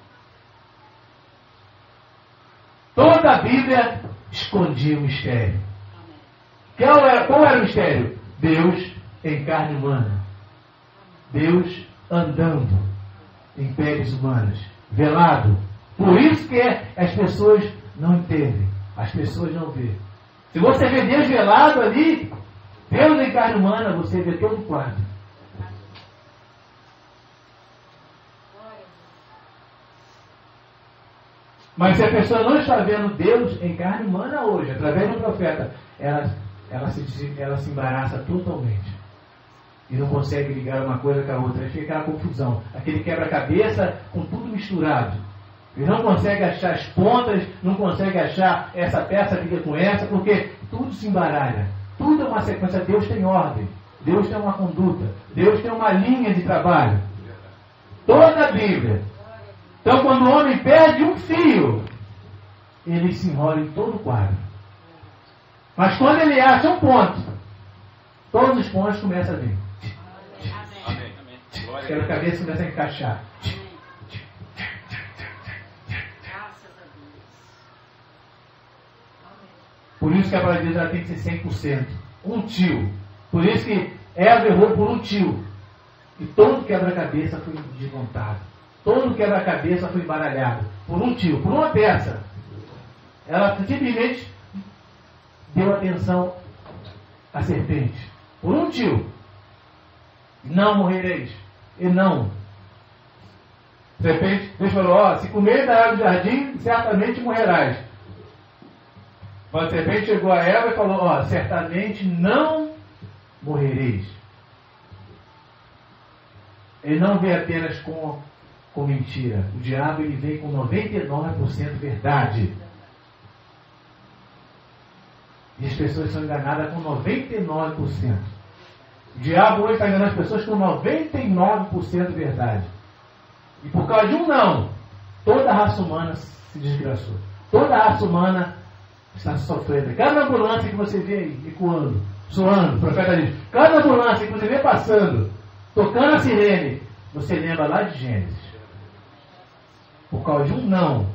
Toda a Bíblia escondia o mistério. Qual era o mistério? Deus em carne humana. Deus andando em peles humanas. Velado. Por isso que as pessoas não entendem. As pessoas não vêem. Se você vê Deus velado ali, Deus em carne humana, você vê todo o quadro. Mas se a pessoa não está vendo Deus em carne humana hoje, através do profeta, ela se embaraça totalmente. E não consegue ligar uma coisa com a outra. Aí fica aquela confusão. Aquele quebra-cabeça com tudo misturado. E não consegue achar as pontas, não consegue achar essa peça liga com essa, porque tudo se embaralha. Tudo é uma sequência. Deus tem ordem. Deus tem uma conduta. Deus tem uma linha de trabalho. Toda a Bíblia. Então, quando o homem perde um fio, ele se enrola em todo o quadro. Mas quando ele acha um ponto, todos os pontos começam a vir. Amém. Glória a Aquela Deus. cabeça começa a encaixar. Por isso que a palavra de Deus ela tem que ser 100%. Um tio. Por isso que Eva errou por um tio. E todo quebra-cabeça foi desmontado. Todo quebra-cabeça foi embaralhado. Por um tio, por uma peça. Ela simplesmente deu atenção à serpente. Por um tio. Não morrereis. E não. A serpente, Deus falou, se comer da árvore do jardim, certamente morrerás. Mas a serpente chegou a Eva e falou, certamente não morrereis. Ele não vem apenas com mentira. O diabo ele vem com 99% verdade. E as pessoas são enganadas com 99%. O diabo hoje está enganando as pessoas com 99% verdade. E por causa de um não, toda a raça humana se desgraçou. Toda a raça humana está sofrendo. Cada ambulância que você vê aí, ecoando, soando, o profeta diz, cada ambulância que você vê passando, tocando a sirene, você lembra lá de Gênesis. Por causa de um não.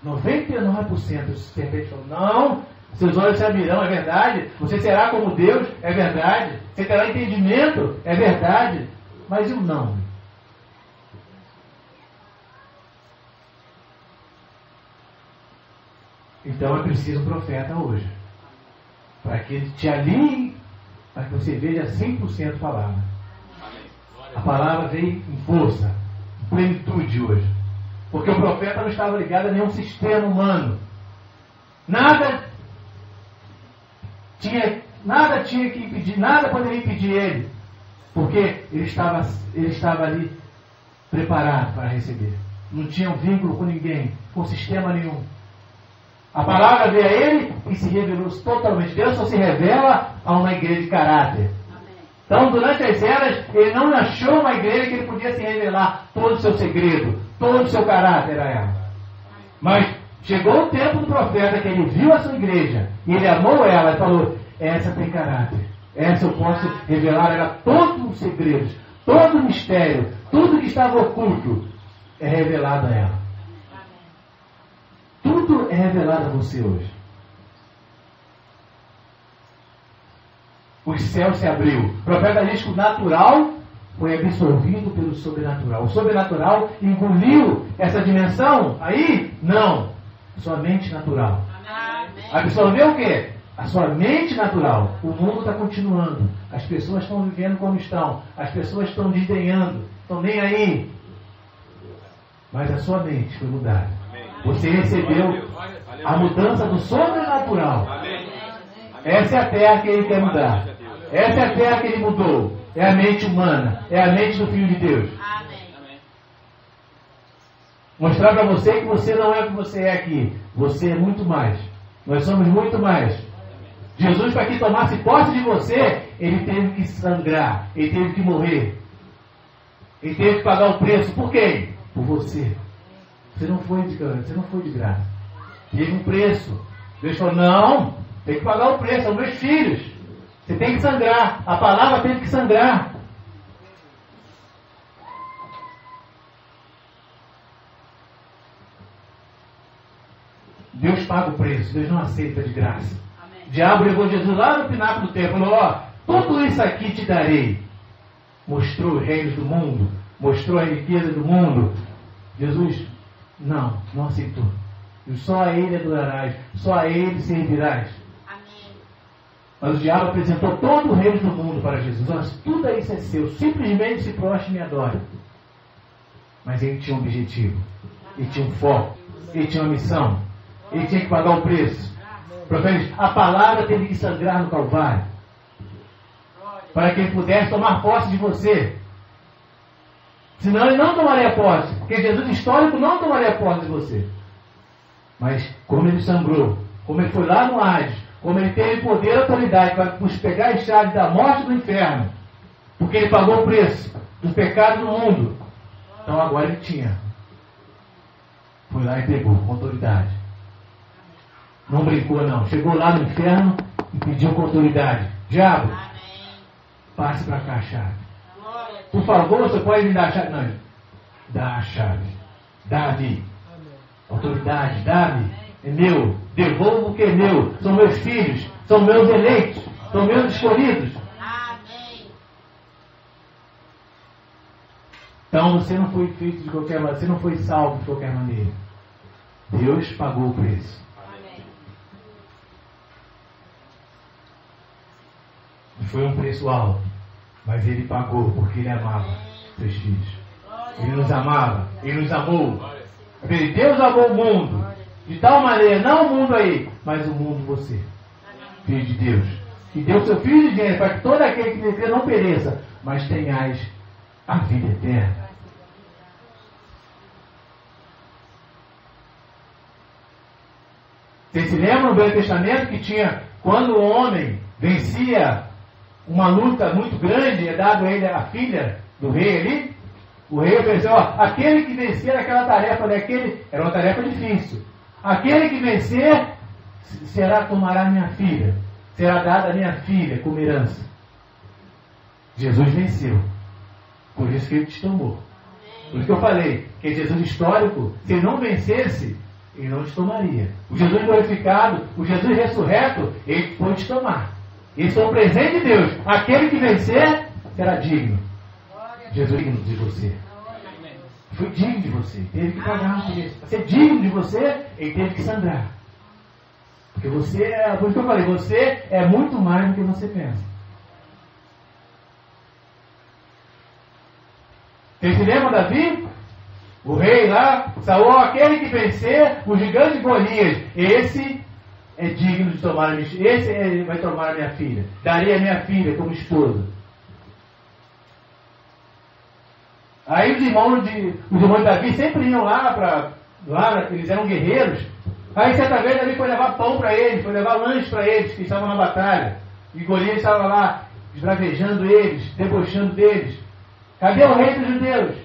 99% dos serpentes falam, não, seus olhos se abrirão, é verdade. Você será como Deus, é verdade. Você terá entendimento, é verdade. Mas e o não? Então é preciso um profeta hoje. Para que ele te alinhe, para que você veja 100% a palavra. A palavra veio em força, em plenitude hoje. Porque o profeta não estava ligado a nenhum sistema humano. Nada tinha que impedir, nada poderia impedir ele. Porque ele estava ali preparado para receber. Não tinha um vínculo com ninguém, com sistema nenhum. A palavra veio a ele e se revelou totalmente. Deus só se revela a uma igreja de caráter. Então, durante as eras, ele não achou uma igreja que ele podia se revelar todo o seu segredo, todo o seu caráter a ela. Mas chegou o tempo do profeta que ele viu a sua igreja e ele amou ela e falou, essa tem caráter. Essa eu posso revelar a ela todos os segredos, todo o mistério, tudo que estava oculto é revelado a ela. Tudo é revelado a você hoje. Os céus se abriu. O profeta diz que o natural foi absorvido pelo sobrenatural. O sobrenatural engoliu essa dimensão? Aí, não. Somente natural. Amém. Absorveu o quê? a sua mente natural. O mundo está continuando. As pessoas estão vivendo como estão. As pessoas estão desdenhando. Estão nem aí. Mas a sua mente foi mudada. Você recebeu a mudança do sobrenatural. Essa é a terra que ele quer mudar. Essa é a terra que ele mudou. É a mente humana. É a mente do Filho de Deus. Mostrar para você que você não é o que você é aqui. Você é muito mais. Nós somos muito mais. Jesus, para que tomasse posse de você, ele teve que sangrar. Ele teve que morrer. Ele teve que pagar o preço. Por quem? Por você. Você não foi de graça. Teve um preço. Deus falou, não, tem que pagar o preço, são meus filhos. Você tem que sangrar. A palavra teve que sangrar. Deus paga o preço, Deus não aceita de graça. Amém. O diabo levou Jesus lá no pináculo do templo e falou, ó, tudo isso aqui te darei. Mostrou os reinos do mundo, mostrou a riqueza do mundo. Jesus, não aceitou. E só a ele adorarás, só a ele servirás. Amém. Mas o diabo apresentou todo o reino do mundo para Jesus. Olha, tudo isso é seu, simplesmente se prostre e me adore. Mas ele tinha um objetivo, ele tinha um foco, ele tinha uma missão. Ele tinha que pagar o preço. A palavra teve que sangrar no Calvário. Para que ele pudesse tomar posse de você. Senão ele não tomaria posse. Porque Jesus histórico não tomaria posse de você. Mas como ele sangrou, como ele foi lá no Hades, como ele teve poder e autoridade para nos pegar as chaves da morte e do inferno. Porque ele pagou o preço dos pecados do mundo. Então agora ele tinha. Foi lá e pegou com autoridade. Não brincou, não. Chegou lá no inferno e pediu com autoridade. Diabo, passe para cá a chave. Por favor, você pode me dar a chave? Não. Dá a chave. Dá-me. Autoridade, dá-me. É meu. Devolvo o que é meu. São meus filhos. São meus eleitos. São meus escolhidos. Então você não foi feito de qualquer maneira. Você não foi salvo de qualquer maneira. Deus pagou o preço. Foi um preço alto, mas ele pagou porque ele amava seus filhos. Ele nos amava, ele nos amou. Deus amou o mundo de tal maneira, não o mundo aí, mas o mundo você, filho de Deus. E deu seu filho de dinheiro para que todo aquele que nele crê não pereça, mas tenhais a vida eterna. Vocês se lembram no Velho Testamento que tinha, quando o homem vencia uma luta muito grande, é dado a ele a filha do rei ali. O rei ofereceu, aquele que vencer aquela tarefa, era uma tarefa difícil. Aquele que vencer, tomará minha filha. Será dada a minha filha como herança. Jesus venceu. Por isso que ele te tomou. Por isso que eu falei, que Jesus histórico, se ele não vencesse, ele não te tomaria. O Jesus glorificado, o Jesus ressurreto, ele foi te tomar. Eles são o presente de Deus. Aquele que vencer será digno. Jesus é digno de você. Foi digno de você. Teve que pagar por isso. Para ser digno de você, ele teve que sangrar. Porque você, por isso que eu falei, você é muito mais do que você pensa. Vocês se lembram Davi? O rei lá, Saul, aquele que vencer, o gigante Golias, esse é digno de tomar a minha filha. Esse vai tomar a minha filha. Darei a minha filha como esposa. Aí os irmãos de Davi sempre iam lá, eles eram guerreiros. Aí certa vez Davi foi levar pão para eles, foi levar lanche para eles que estavam na batalha. E Golias estava lá, esbravejando eles, debochando deles. Cadê o rei dos judeus?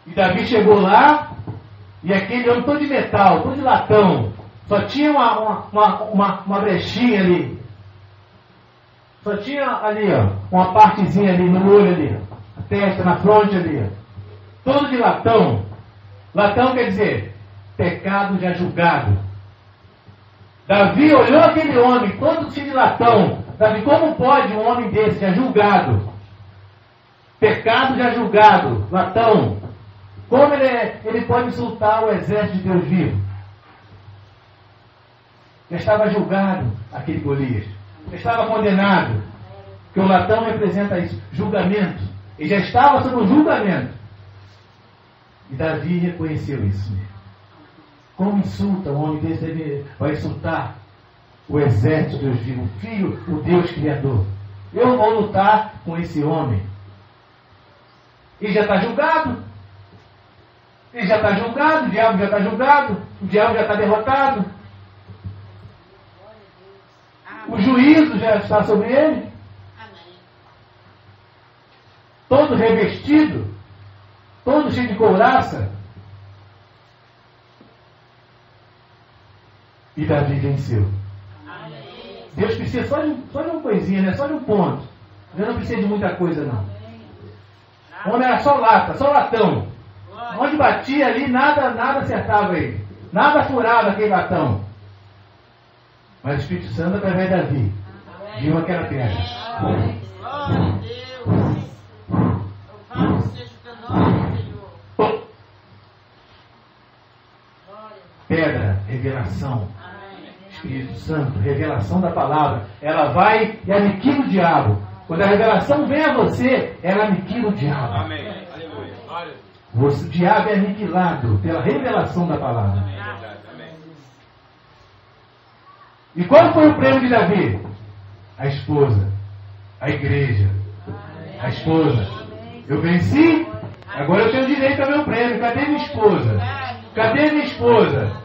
E Davi chegou lá, e aquele homem todo de metal, todo de latão, só tinha uma brechinha ali. Só tinha ali, uma partezinha ali no olho ali, a testa, na fronte ali. Todo de latão. Latão quer dizer, pecado já julgado. Davi olhou aquele homem, todo cheio de latão. Davi, como pode um homem desse já julgado? Pecado já julgado, latão. Como ele pode insultar o exército de Deus vivo? Já estava julgado aquele Golias. Já estava condenado. Porque o latão representa isso, julgamento. Ele já estava sob um julgamento. E Davi reconheceu isso. Como insulta um homem desse? Ele vai insultar o exército de Deus vivo, o Filho, o Deus Criador. Eu vou lutar com esse homem. Ele já está julgado. Ele já está julgado, o diabo já está julgado, o diabo já está derrotado. O juízo já está sobre ele. Todo revestido, todo cheio de couraça. E Davi venceu. Deus precisa só de uma coisinha, né? Só de um ponto. Deus não precisa de muita coisa, não. Onde era só lata, só latão. Onde batia ali, nada acertava ele. Nada furava aquele latão. Mas o Espírito Santo, através de Davi, viu aquela pedra. Glória a Deus. Louvado seja o teu nome, Senhor. Pedra, revelação. Espírito Santo, revelação da palavra. Ela vai e aniquila o diabo. Quando a revelação vem a você, ela aniquila o diabo. Amém. Aleluia. O diabo é aniquilado pela revelação da palavra. Amém. E qual foi o prêmio de Davi? A esposa, a igreja, a esposa. Eu venci, agora eu tenho direito ao meu prêmio. Cadê minha esposa? Cadê minha esposa?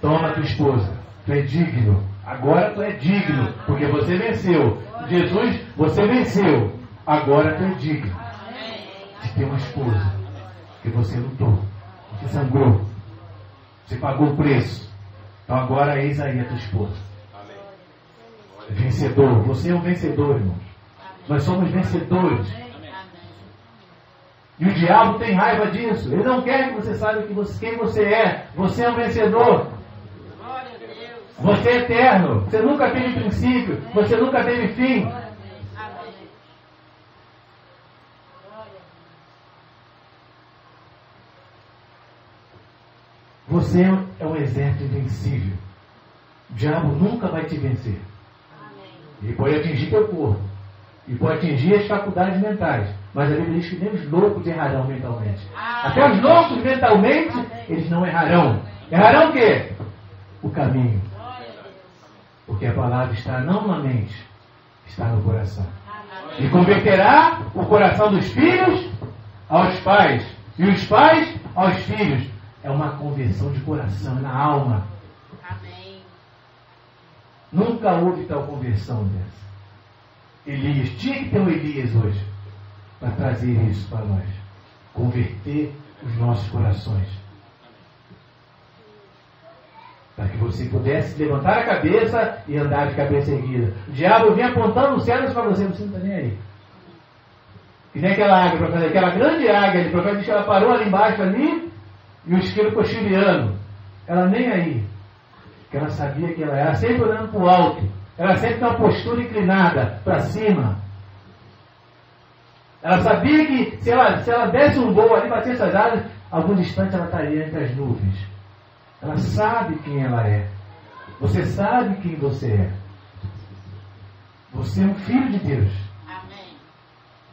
Toma tua esposa. Tu é digno. Agora tu é digno, porque você venceu. Jesus, você venceu. Agora tu é digno de ter uma esposa. Que você lutou, você sangrou, você pagou o preço. Então agora eis aí a tua esposa. Vencedor. Você é um vencedor, irmãos. Nós somos vencedores. E o diabo tem raiva disso. Ele não quer que você saiba quem você é. Você é um vencedor. Você é eterno. Você nunca teve princípio. Você nunca teve fim. Você é um exército invencível. O diabo nunca vai te vencer. Ele pode atingir teu corpo. Ele pode atingir as faculdades mentais. Mas a Bíblia diz que nem os loucos errarão mentalmente. Até os loucos mentalmente, eles não errarão. Errarão o quê? O caminho. Porque a palavra está não na mente, está no coração. E converterá o coração dos filhos aos pais. E os pais aos filhos. É uma conversão de coração, na alma. Amém. Nunca houve tal conversão dessa. Elias, tinha que ter um Elias hoje para trazer isso para nós. Converter os nossos corações. Para que você pudesse levantar a cabeça e andar de cabeça erguida. O diabo vinha apontando os céus para você, você não está nem aí. Que nem aquela águia, aquela grande águia, o profeta diz que ela parou ali embaixo ali, e o esquilo cochilhando. Ela nem aí. Porque ela sabia que ela era sempre olhando para o alto. Ela sempre com uma postura inclinada para cima. Ela sabia que se ela desse um voo ali, batesse as asas, algum distante ela estaria entre as nuvens. Ela sabe quem ela é. Você sabe quem você é. Você é um filho de Deus. Amém.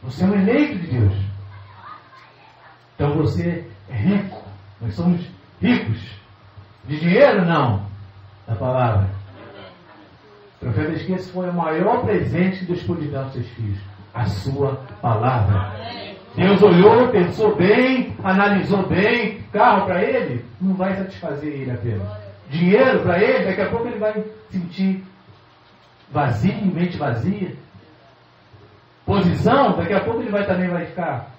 Você é um eleito de Deus. Então você é rico. Nós somos ricos. De dinheiro, não. Da palavra. O profeta diz que esse foi o maior presente que Deus pôde dar aos seus filhos. A sua palavra. Deus olhou, pensou bem, analisou bem. Carro para ele não vai satisfazer ele apenas. Dinheiro para ele, daqui a pouco ele vai sentir vazio, mente vazia. Posição, daqui a pouco ele também vai ficar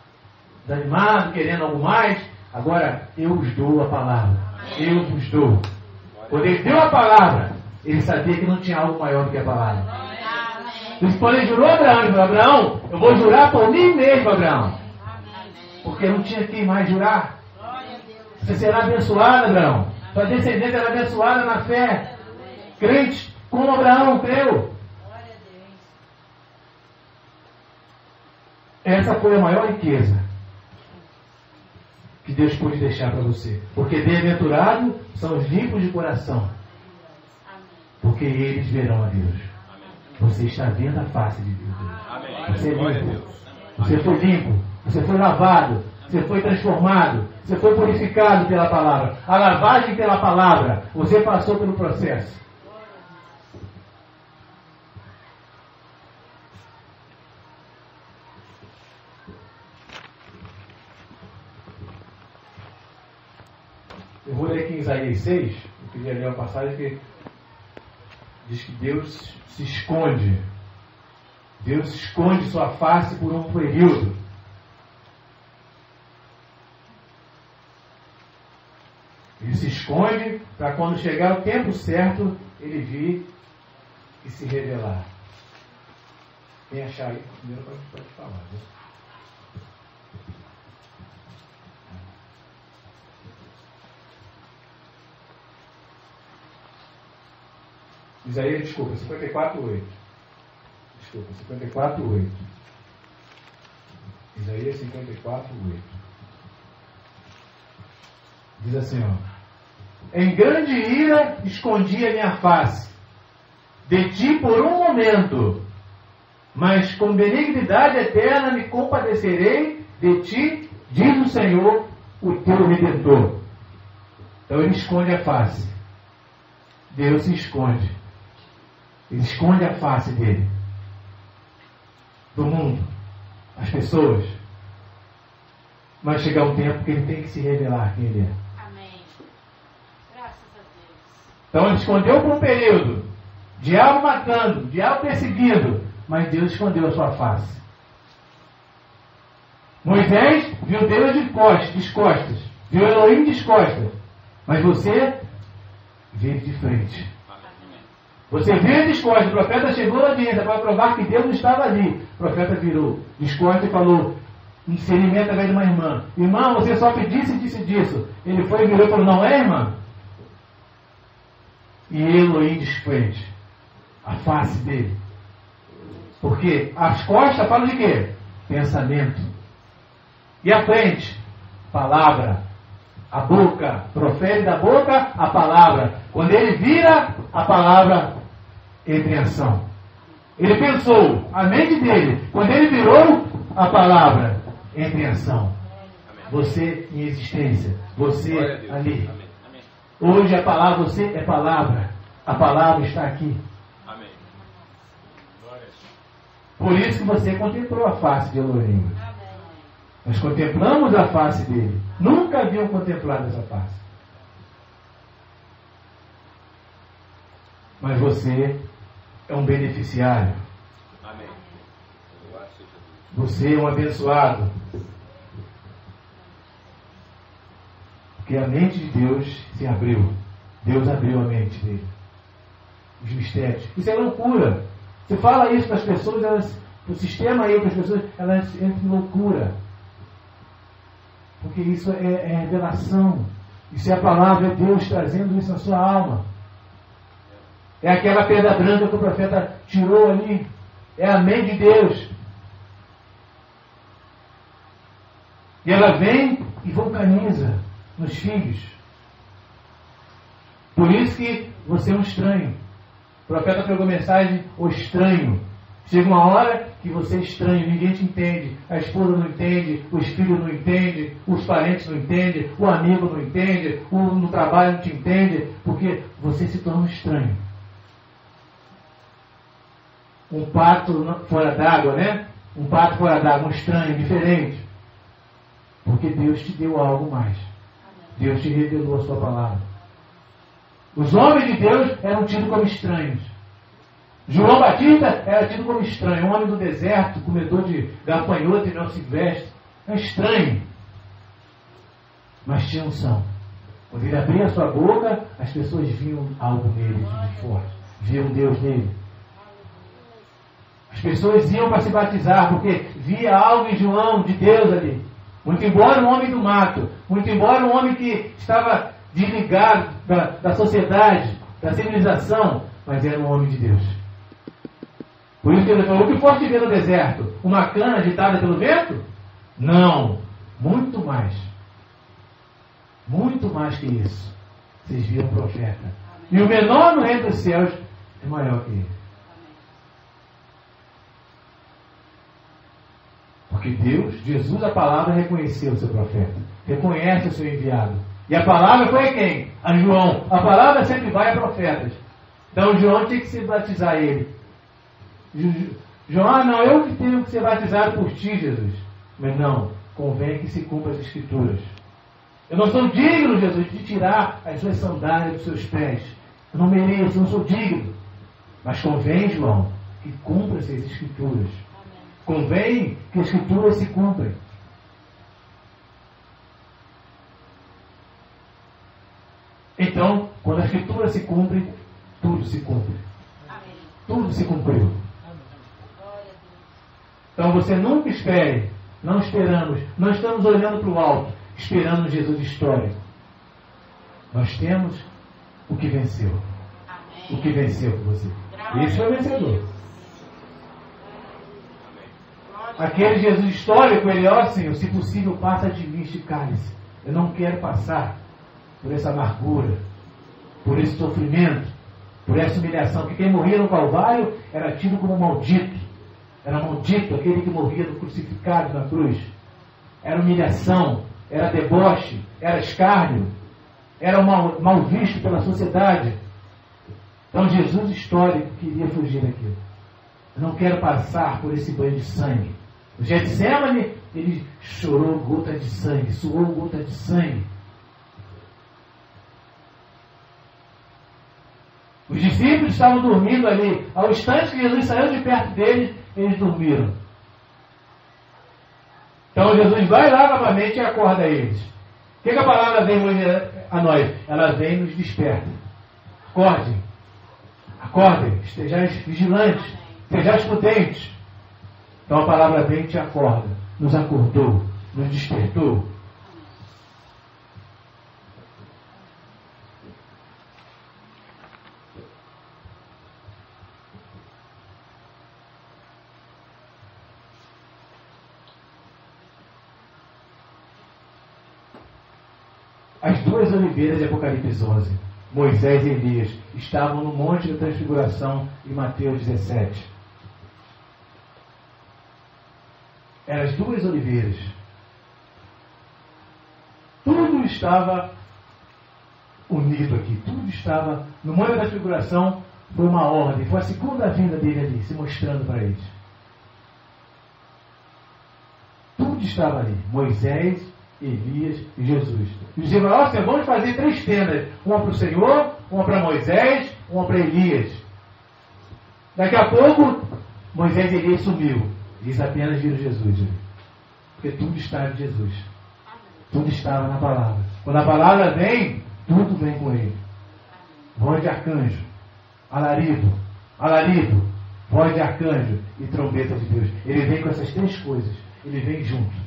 desanimado, querendo algo mais. Agora, eu vos dou a palavra. Eu vos dou. Quando ele deu a palavra, ele sabia que não tinha algo maior do que a palavra. Quando ele jurou a Abraão, ele falou: Abraão, eu vou jurar por mim mesmo, Abraão. Porque não tinha quem mais jurar. Você será abençoado, Abraão. Sua descendência era abençoada na fé. Crente, como Abraão creu. Essa foi a maior riqueza que Deus pôde deixar para você. Porque bem-aventurados são os limpos de coração. porque eles verão a Deus. Você está vendo a face de Deus. Você é limpo. Você foi limpo. Você foi lavado. Você foi transformado. Você foi purificado pela palavra. A lavagem pela palavra. Você passou pelo processo. Eu vou ler aqui em Isaías 6. Eu queria ler uma passagem que diz que Deus se esconde. Deus esconde sua face por um período. Ele se esconde para quando chegar o tempo certo, ele vir e se revelar. Quem achar aí, primeiro pode falar. Né? Isaías, desculpa, 54:8. Desculpa, 54:8. Isaías 54:8. Diz assim, ó. Em grande ira escondi a minha face de ti por um momento, mas com benignidade eterna me compadecerei de ti, diz o Senhor, o teu Redentor. Então ele esconde a face. Deus se esconde. Ele esconde a face dele. Do mundo. As pessoas. Mas chegar um tempo que ele tem que se revelar quem ele é. Então ele escondeu por um período. Diabo matando, diabo perseguindo. Mas Deus escondeu a sua face. Moisés viu Deus de costas. Viu Elohim de costas. Mas você vê de frente. Você viu de costas. O profeta chegou na audiência para provar que Deus não estava ali. O profeta virou de costas e falou: se alimenta velho de uma irmã. Irmã, você sofre disso e disse disso. Ele foi e virou e falou: não é, irmã? E Elohim de frente. A face dele. Porque as costas falam de quê? Pensamento. E a frente? Palavra. A boca. Profere da boca a palavra. Quando ele vira, a palavra entra em ação. Ele pensou, a mente dele. Quando ele virou, a palavra entra em ação. Você em existência. Você ali. Hoje a palavra, você é palavra. A palavra está aqui. Amém. Por isso que você contemplou a face de Elohim. Nós contemplamos a face dele. Nunca haviam contemplado essa face. Mas você é um beneficiário. Amém. Você é um abençoado. Porque a mente de Deus se abriu. Deus abriu a mente dele. Os mistérios. Isso é loucura. Você fala isso para as pessoas, o sistema aí para as pessoas, elas entram em loucura. Porque isso é revelação. Isso é a palavra de Deus trazendo isso na sua alma. É aquela pedra branca que o profeta tirou ali. É a mente de Deus. E ela vem e vulcaniza nos filhos. Por isso que você é um estranho. O profeta pregou mensagem, o estranho. Chega uma hora que você é estranho, ninguém te entende. A esposa não entende, os filhos não entendem, os parentes não entendem, o amigo não entende, o no trabalho não te entende, porque você se torna um estranho. Um pato fora d'água, né? Um pato fora d'água, um estranho, diferente. Porque Deus te deu algo mais. Deus te revelou a sua palavra. Os homens de Deus eram tidos como estranhos. João Batista era tido como estranho. Um homem do deserto, comedor de gafanhoto e não silvestre. É estranho. Mas tinha unção. Quando ele abria a sua boca, as pessoas viam algo nele de forte. Viam Deus nele. As pessoas iam para se batizar, porque via algo em João de Deus ali. Muito embora um homem do mato, muito embora um homem que estava desligado da sociedade, da civilização, mas era um homem de Deus. Por isso que ele falou: o que foste ver no deserto? Uma cana agitada pelo vento? Não, muito mais. Muito mais que isso. Vocês viram o profeta. E o menor no reino dos céus é maior que ele. Porque Deus, Jesus, a palavra, reconheceu o seu profeta. Reconhece o seu enviado. E a palavra foi a quem? A João. A palavra sempre vai a profetas. Então João tinha que se batizar ele. João, não, eu que tenho que ser batizado por ti, Jesus. Mas não, convém que se cumpra as Escrituras. Eu não sou digno, Jesus, de tirar as suas sandálias dos seus pés. Eu não mereço, eu não sou digno. Mas convém, João, que cumpra-se as Escrituras. Convém que as Escrituras se cumprem. Então, quando a Escritura se cumpre, tudo se cumpre. Tudo se cumpriu. Então você nunca espere. Não esperamos. Não estamos olhando para o alto, esperando Jesus histórico. Nós temos o que venceu. O que venceu por você. Esse foi o vencedor. Aquele Jesus histórico, ele, ó Senhor, se possível, passa de mim este cálice. Eu não quero passar por essa amargura, por esse sofrimento, por essa humilhação. Porque quem morria no Calvário era tido como maldito. Era maldito aquele que morria no crucificado na cruz. Era humilhação, era deboche, era escárnio, era mal visto pela sociedade. Então Jesus histórico queria fugir daquilo. Eu não quero passar por esse banho de sangue. No Getsemane, ele chorou gota de sangue, suou gota de sangue. Os discípulos estavam dormindo ali. Ao instante que Jesus saiu de perto deles, eles dormiram. Então Jesus vai lá novamente e acorda eles. O que a palavra vem hoje a nós? Ela vem e nos desperta. Acordem. Acordem. Estejais vigilantes. Estejais prudentes. Então a palavra vem e te acorda. Nos acordou. Nos despertou. As duas oliveiras de Apocalipse 11, Moisés e Elias, estavam no Monte da Transfiguração em Mateus 17. Eram as duas oliveiras. Tudo estava unido aqui, tudo estava no Monte da Transfiguração. Foi uma ordem, foi a segunda vinda dele ali, se mostrando para eles. Tudo estava ali, Moisés, Elias e Jesus. E os irmãos, vamos fazer 3 tendas. Uma para o Senhor, uma para Moisés, uma para Elias. Daqui a pouco, Moisés e Elias sumiu. Eles apenas viram Jesus. Porque tudo estava em Jesus. Tudo estava na palavra. Quando a palavra vem, tudo vem com ele. Voz de arcanjo, alarido, voz de arcanjo e trombeta de Deus. Ele vem com essas 3 coisas. Ele vem junto.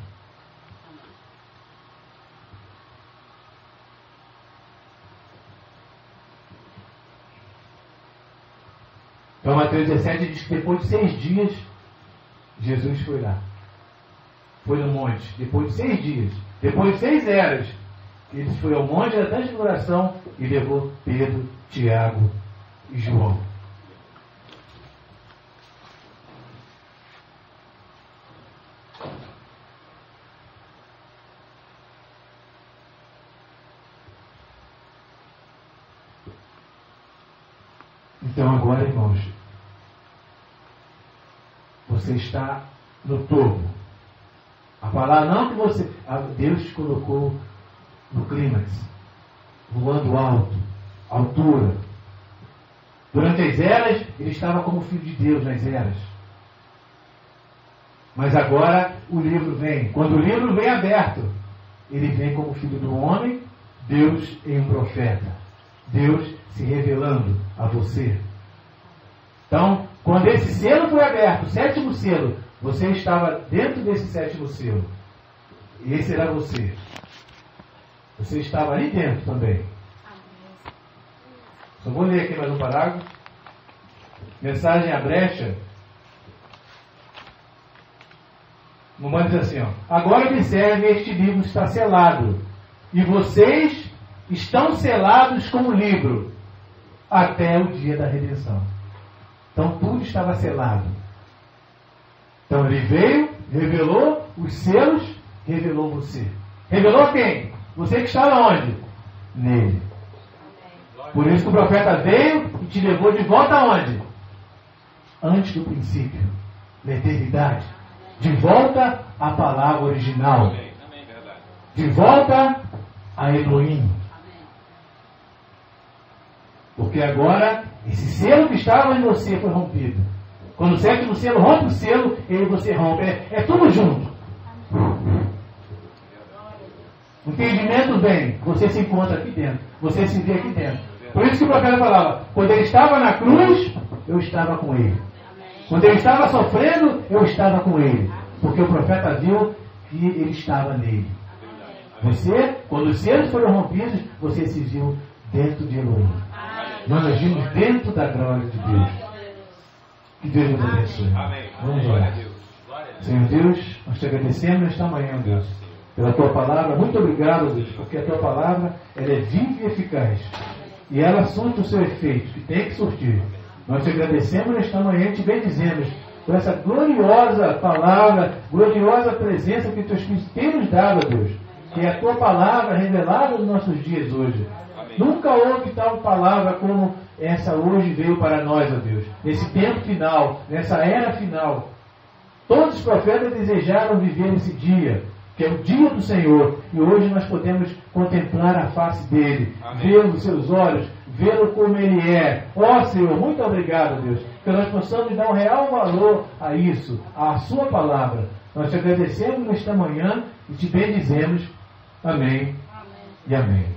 Então, Mateus 17 diz que depois de 6 dias, Jesus foi lá. Foi no monte. Depois de 6 dias, depois de 6 eras, ele foi ao monte da transfiguração e levou Pedro, Tiago e João. Então agora, irmãos, você está no topo. A palavra não que você... Deus te colocou no clímax, voando alto, altura. Durante as eras, ele estava como filho de Deus nas eras. Mas agora o livro vem. Quando o livro vem aberto, ele vem como filho do homem, Deus em um profeta. Deus se revelando a você. Então, quando esse selo foi aberto, o 7º selo, você estava dentro desse 7º selo. E esse era você. Você estava ali dentro também. Só vou ler aqui mais um parágrafo. Mensagem à brecha. Mamãe diz assim, ó. Agora observe, este livro está selado. E vocês estão selados com o livro até o dia da redenção. Então tudo estava selado. Então ele veio, revelou os selos, revelou você. Revelou quem? Você que estava onde? Nele. Por isso que o profeta veio e te levou de volta aonde? Antes do princípio, na eternidade. De volta à palavra original. De volta a Elohim. Porque agora, esse selo que estava em você foi rompido. Quando o sétimo selo rompe o selo, ele você rompe. É tudo junto. O entendimento vem, você se encontra aqui dentro. Você se vê aqui dentro. Por isso que o profeta falava, quando ele estava na cruz, eu estava com ele. Quando ele estava sofrendo, eu estava com ele. Porque o profeta viu que ele estava nele. Você, quando os selos foram rompidos, você se viu dentro de Elohim. Nós agimos dentro da glória de Deus. Que Deus nos abençoe. Vamos orar. Senhor Deus, nós te agradecemos nesta manhã, Deus, pela tua palavra. Muito obrigado, Deus, porque a tua palavra ela é viva e eficaz. E ela surte o seu efeito, que tem que surtir. Nós te agradecemos nesta manhã e te bendizemos por essa gloriosa palavra, gloriosa presença que o teu Espírito tem nos dado, Deus. Que é a tua palavra revelada nos nossos dias hoje. Nunca houve tal palavra como essa hoje veio para nós, ó Deus. Nesse tempo final, nessa era final. Todos os profetas desejaram viver esse dia, que é o dia do Senhor. E hoje nós podemos contemplar a face dele, vê-lo nos seus olhos, vê-lo como ele é. Ó Senhor, muito obrigado, Deus, que nós possamos dar um real valor a isso, à sua palavra. Nós te agradecemos nesta manhã e te bendizemos. Amém e amém.